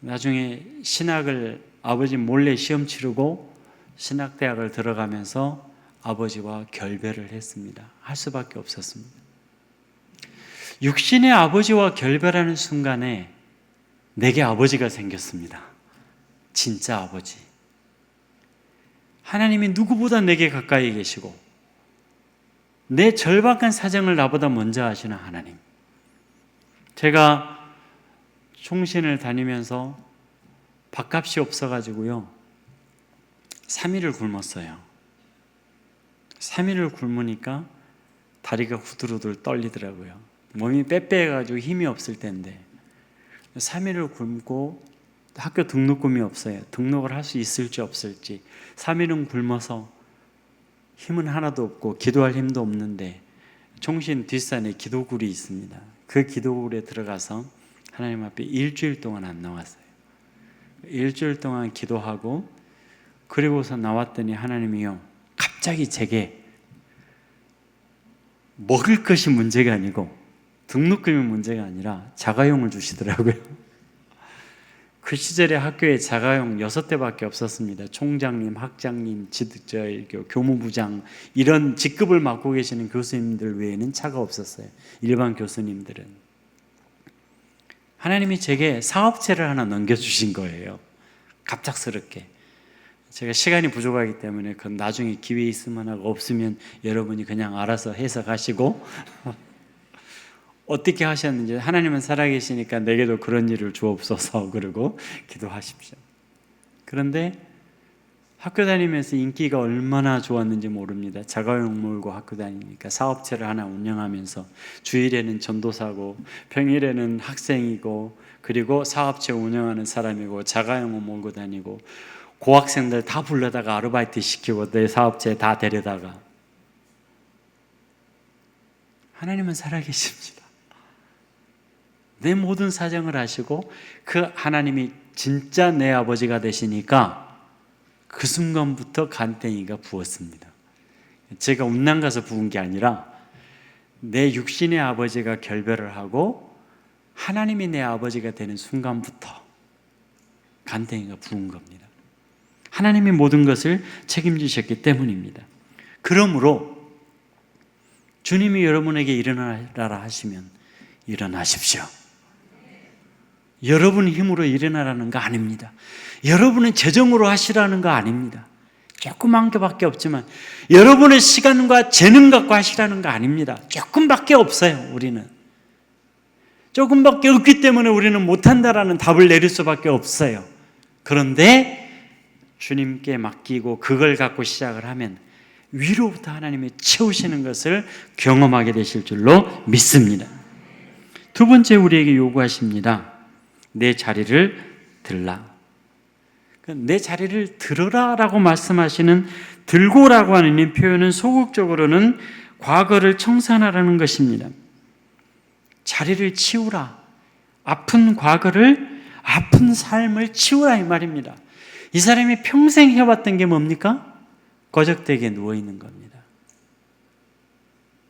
나중에 신학을 아버지 몰래 시험 치르고 신학대학을 들어가면서 아버지와 결별을 했습니다. 할 수밖에 없었습니다. 육신의 아버지와 결별하는 순간에 내게 아버지가 생겼습니다. 진짜 아버지. 하나님이 누구보다 내게 가까이 계시고 내 절박한 사정을 나보다 먼저 아시는 하나님. 제가 총신을 다니면서 밥값이 없어가지고요, 3일을 굶었어요. 3일을 굶으니까 다리가 후들후들 떨리더라고요. 몸이 빼빼해가지고 힘이 없을 때인데 3일을 굶고 학교 등록금이 없어요. 등록을 할 수 있을지 없을지. 3일은 굶어서 힘은 하나도 없고 기도할 힘도 없는데 총신 뒷산에 기도굴이 있습니다. 그 기도굴에 들어가서 하나님 앞에 일주일 동안 안 나왔어요. 일주일 동안 기도하고 그리고서 나왔더니 하나님이요, 갑자기 제게 먹을 것이 문제가 아니고 등록금이 문제가 아니라 자가용을 주시더라고요. 그 시절에 학교에 자가용 6대밖에 없었습니다. 총장님, 학장님, 교무부장 이런 직급을 맡고 계시는 교수님들 외에는 차가 없었어요. 일반 교수님들은. 하나님이 제게 사업체를 하나 넘겨주신 거예요. 갑작스럽게. 제가 시간이 부족하기 때문에 그건 나중에 기회 있으면 하고 없으면 여러분이 그냥 알아서 해석하시고 어떻게 하셨는지, 하나님은 살아계시니까 내게도 그런 일을 주옵소서 그러고 기도하십시오. 그런데 학교 다니면서 인기가 얼마나 좋았는지 모릅니다. 자가용 몰고 학교 다니니까 사업체를 하나 운영하면서 주일에는 전도사고 평일에는 학생이고 그리고 사업체 운영하는 사람이고 자가용을 몰고 다니고 고학생들 다 불러다가 아르바이트 시키고 내 사업체에 다 데려다가. 하나님은 살아계십니다. 내 모든 사정을 아시고 그 하나님이 진짜 내 아버지가 되시니까 그 순간부터 간땡이가 부었습니다. 제가 운남 가서 부은 게 아니라 내 육신의 아버지가 결별을 하고 하나님이 내 아버지가 되는 순간부터 간땡이가 부은 겁니다. 하나님이 모든 것을 책임지셨기 때문입니다. 그러므로 주님이 여러분에게 일어나라 하시면 일어나십시오. 여러분 힘으로 일어나라는 거 아닙니다. 여러분은 재정으로 하시라는 거 아닙니다. 조그만 게밖에 없지만 여러분의 시간과 재능 갖고 하시라는 거 아닙니다. 조금밖에 없어요. 우리는 조금밖에 없기 때문에 우리는 못한다라는 답을 내릴 수밖에 없어요. 그런데 주님께 맡기고 그걸 갖고 시작을 하면 위로부터 하나님이 채우시는 것을 경험하게 되실 줄로 믿습니다. 두 번째 우리에게 요구하십니다. 내 자리를 들라. 내 자리를 들어라 라고 말씀하시는 들고라고 하는 이 표현은 소극적으로는 과거를 청산하라는 것입니다. 자리를 치우라. 아픈 과거를, 아픈 삶을 치우라 이 말입니다. 이 사람이 평생 해왔던 게 뭡니까? 거적대기에 누워있는 겁니다.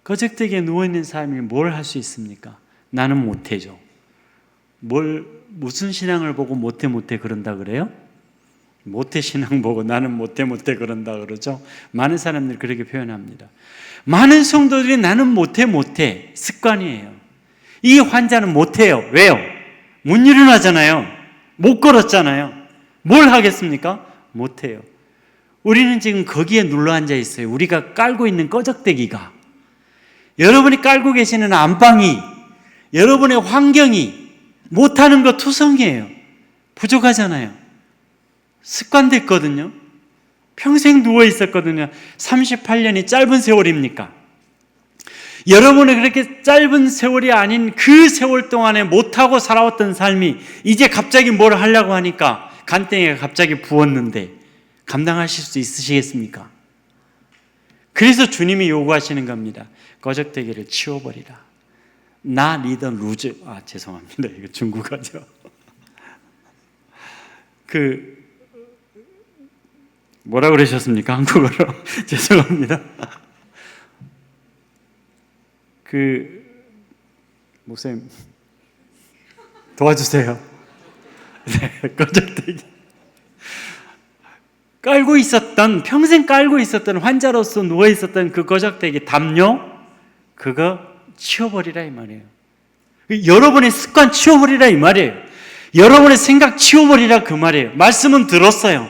거적대기에 누워있는 사람이 뭘 할 수 있습니까? 나는 못해죠. 무슨 신앙을 보고 못해 그런다 그래요? 못해 신앙 보고 나는 못해 그런다 그러죠. 많은 사람들이 그렇게 표현합니다. 많은 성도들이 나는 못해 습관이에요. 이 환자는 못해요. 왜요? 못 일어나잖아요. 못 걸었잖아요. 뭘 하겠습니까? 못해요. 우리는 지금 거기에 눌러 앉아 있어요. 우리가 깔고 있는 꺼적대기가, 여러분이 깔고 계시는 안방이, 여러분의 환경이 못하는 거 투성이에요. 부족하잖아요. 습관됐거든요. 평생 누워 있었거든요. 38년이 짧은 세월입니까? 여러분의 그렇게 짧은 세월이 아닌 그 세월 동안에 못하고 살아왔던 삶이 이제 갑자기 뭘 하려고 하니까 간땡이가 갑자기 부었는데 감당하실 수 있으시겠습니까? 그래서 주님이 요구하시는 겁니다. 거적대기를 치워버리라. 나 리더 루즈. 죄송합니다. 이거 중국어죠. 뭐라 그러셨습니까? 한국어로. 죄송합니다. 목사님 도와주세요. 네, 거적대기. 평생 깔고 있었던 환자로서 누워 있었던 그 거적대기 담요, 그거 치워버리라 이 말이에요. 여러분의 습관 치워버리라 이 말이에요. 여러분의 생각 치워버리라 그 말이에요. 말씀은 들었어요.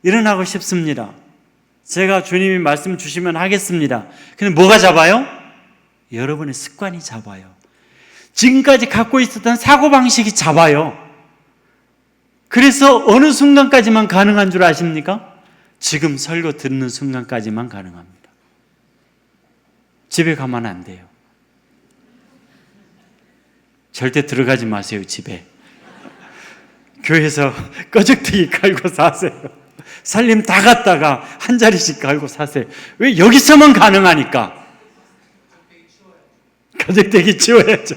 일어나고 싶습니다. 제가 주님이 말씀 주시면 하겠습니다. 근데 뭐가 잡아요? 여러분의 습관이 잡아요. 지금까지 갖고 있었던 사고방식이 잡아요. 그래서 어느 순간까지만 가능한 줄 아십니까? 지금 설교 듣는 순간까지만 가능합니다. 집에 가면 안 돼요. 절대 들어가지 마세요, 집에. 교회에서 꺼적대기 깔고 사세요. 살림 다 갖다가 한 자리씩 깔고 사세요. 왜? 여기서만 가능하니까. 꺼적대기 치워야죠.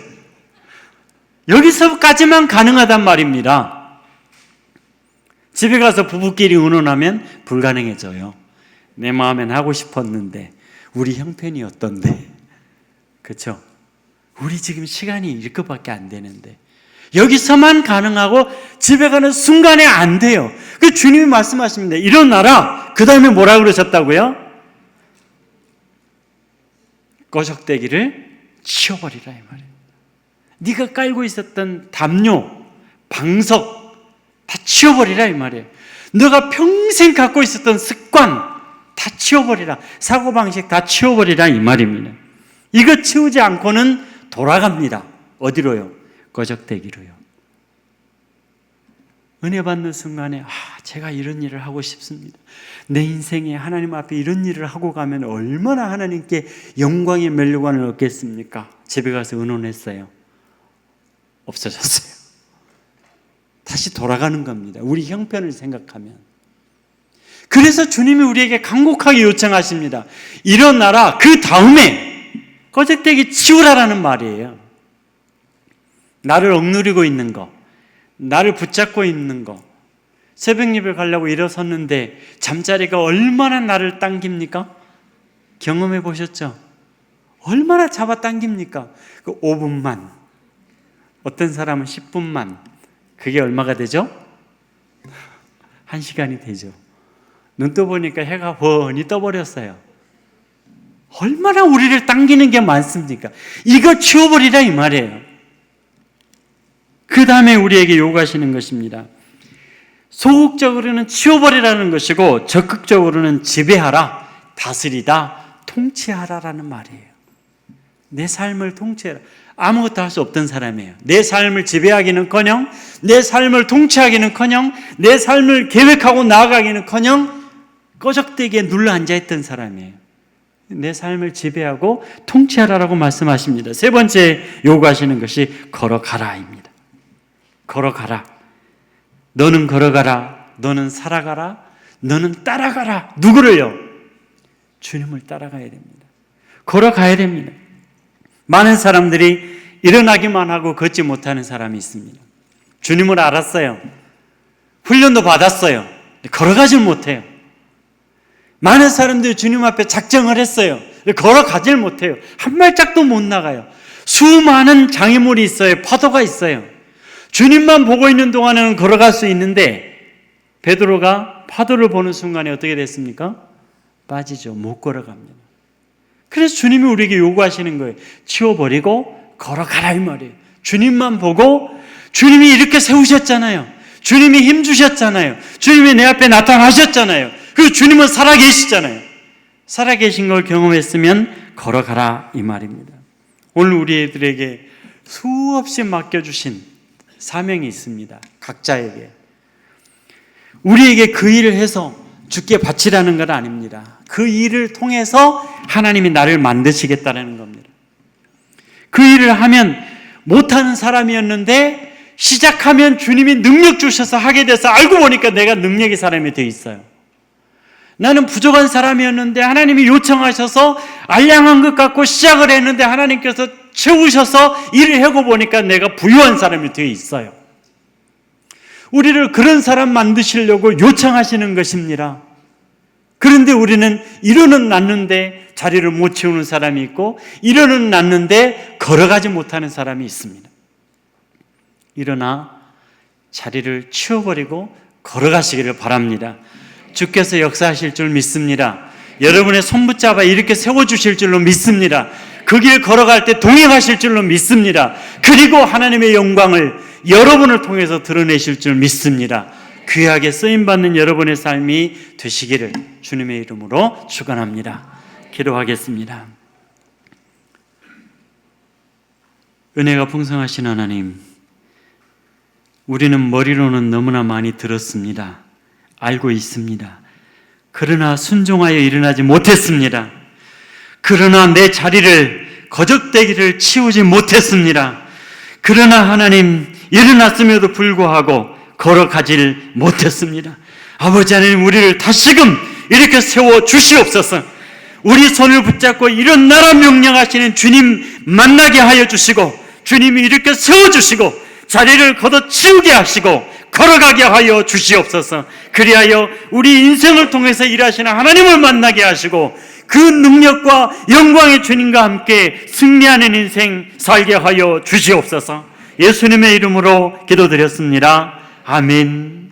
여기서까지만 가능하단 말입니다. 집에 가서 부부끼리 의논하면 불가능해져요. 내 마음엔 하고 싶었는데 우리 형편이 어떤데, 그렇죠? 우리 지금 시간이 이렇게밖에 안 되는데 여기서만 가능하고 집에 가는 순간에 안 돼요. 그 주님이 말씀하십니다. 일어나라. 그 다음에 뭐라 그러셨다고요? 꺼적대기를 치워버리라 이 말이에요. 네가 깔고 있었던 담요, 방석 다 치워버리라 이 말이에요. 너가 평생 갖고 있었던 습관 다 치워버리라. 사고방식 다 치워버리라 이 말입니다. 이거 치우지 않고는 돌아갑니다. 어디로요? 꺼적대기로요. 은혜 받는 순간에 제가 이런 일을 하고 싶습니다. 내 인생에 하나님 앞에 이런 일을 하고 가면 얼마나 하나님께 영광의 면류관을 얻겠습니까? 집에 가서 의논했어요. 없어졌어요. 다시 돌아가는 겁니다. 우리 형편을 생각하면. 그래서 주님이 우리에게 간곡하게 요청하십니다. 일어나라. 그 다음에 꺼적대기 치우라라는 말이에요. 나를 억누르고 있는 거, 나를 붙잡고 있는 거. 새벽 예배 가려고 일어섰는데 잠자리가 얼마나 나를 당깁니까? 경험해 보셨죠? 얼마나 잡아당깁니까? 그 5분만, 어떤 사람은 10분만. 그게 얼마가 되죠? 1시간이 되죠. 눈 떠보니까 해가 훤히 떠버렸어요. 얼마나 우리를 당기는 게 많습니까? 이거 치워버리라 이 말이에요. 그 다음에 우리에게 요구하시는 것입니다. 소극적으로는 치워버리라는 것이고 적극적으로는 지배하라, 다스리다, 통치하라라는 말이에요. 내 삶을 통치해라. 아무것도 할 수 없던 사람이에요. 내 삶을 지배하기는커녕, 내 삶을 통치하기는커녕, 내 삶을 계획하고 나아가기는커녕 꺼적대기에 눌러 앉아있던 사람이에요. 내 삶을 지배하고 통치하라라고 말씀하십니다. 세 번째 요구하시는 것이 걸어가라입니다. 걸어가라. 너는 걸어가라. 너는 살아가라. 너는 따라가라. 누구를요? 주님을 따라가야 됩니다. 걸어가야 됩니다. 많은 사람들이 일어나기만 하고 걷지 못하는 사람이 있습니다. 주님을 알았어요. 훈련도 받았어요. 걸어가질 못해요. 많은 사람들이 주님 앞에 작정을 했어요. 걸어가질 못해요. 한 발짝도 못 나가요. 수많은 장애물이 있어요. 파도가 있어요. 주님만 보고 있는 동안에는 걸어갈 수 있는데 베드로가 파도를 보는 순간에 어떻게 됐습니까? 빠지죠. 못 걸어갑니다. 그래서 주님이 우리에게 요구하시는 거예요. 치워버리고 걸어가라 이 말이에요. 주님만 보고, 주님이 이렇게 세우셨잖아요. 주님이 힘 주셨잖아요. 주님이 내 앞에 나타나셨잖아요. 그리고 주님은 살아계시잖아요. 살아계신 걸 경험했으면 걸어가라 이 말입니다. 오늘 우리들에게 수없이 맡겨주신 사명이 있습니다. 각자에게. 우리에게 그 일을 해서 주께 바치라는 건 아닙니다. 그 일을 통해서 하나님이 나를 만드시겠다는 겁니다. 그 일을 하면 못하는 사람이었는데 시작하면 주님이 능력 주셔서 하게 돼서 알고 보니까 내가 능력의 사람이 되어 있어요. 나는 부족한 사람이었는데 하나님이 요청하셔서 알량한 것 갖고 시작을 했는데 하나님께서 채우셔서 일을 하고 보니까 내가 부유한 사람이 되어 있어요. 우리를 그런 사람 만드시려고 요청하시는 것입니다. 그런데 우리는 이루는 났는데 자리를 못 채우는 사람이 있고 이루는 났는데 걸어가지 못하는 사람이 있습니다. 일어나 자리를 치워버리고 걸어가시기를 바랍니다. 주께서 역사하실 줄 믿습니다. 여러분의 손 붙잡아 이렇게 세워주실 줄로 믿습니다. 그 길 걸어갈 때 동행하실 줄로 믿습니다. 그리고 하나님의 영광을 여러분을 통해서 드러내실 줄 믿습니다. 귀하게 쓰임받는 여러분의 삶이 되시기를 주님의 이름으로 축원합니다. 기도하겠습니다. 은혜가 풍성하신 하나님, 우리는 머리로는 너무나 많이 들었습니다. 알고 있습니다. 그러나 순종하여 일어나지 못했습니다. 그러나 내 자리를 거적대기를 치우지 못했습니다. 그러나 하나님 일어났음에도 불구하고 걸어가질 못했습니다. 아버지 하나님, 우리를 다시금 이렇게 세워 주시옵소서. 우리 손을 붙잡고 일어나라 명령하시는 주님 만나게 하여 주시고, 주님이 이렇게 세워주시고 자리를 걷어치우게 하시고 걸어가게 하여 주시옵소서. 그리하여 우리 인생을 통해서 일하시는 하나님을 만나게 하시고 그 능력과 영광의 주님과 함께 승리하는 인생 살게 하여 주시옵소서. 예수님의 이름으로 기도드렸습니다. 아멘.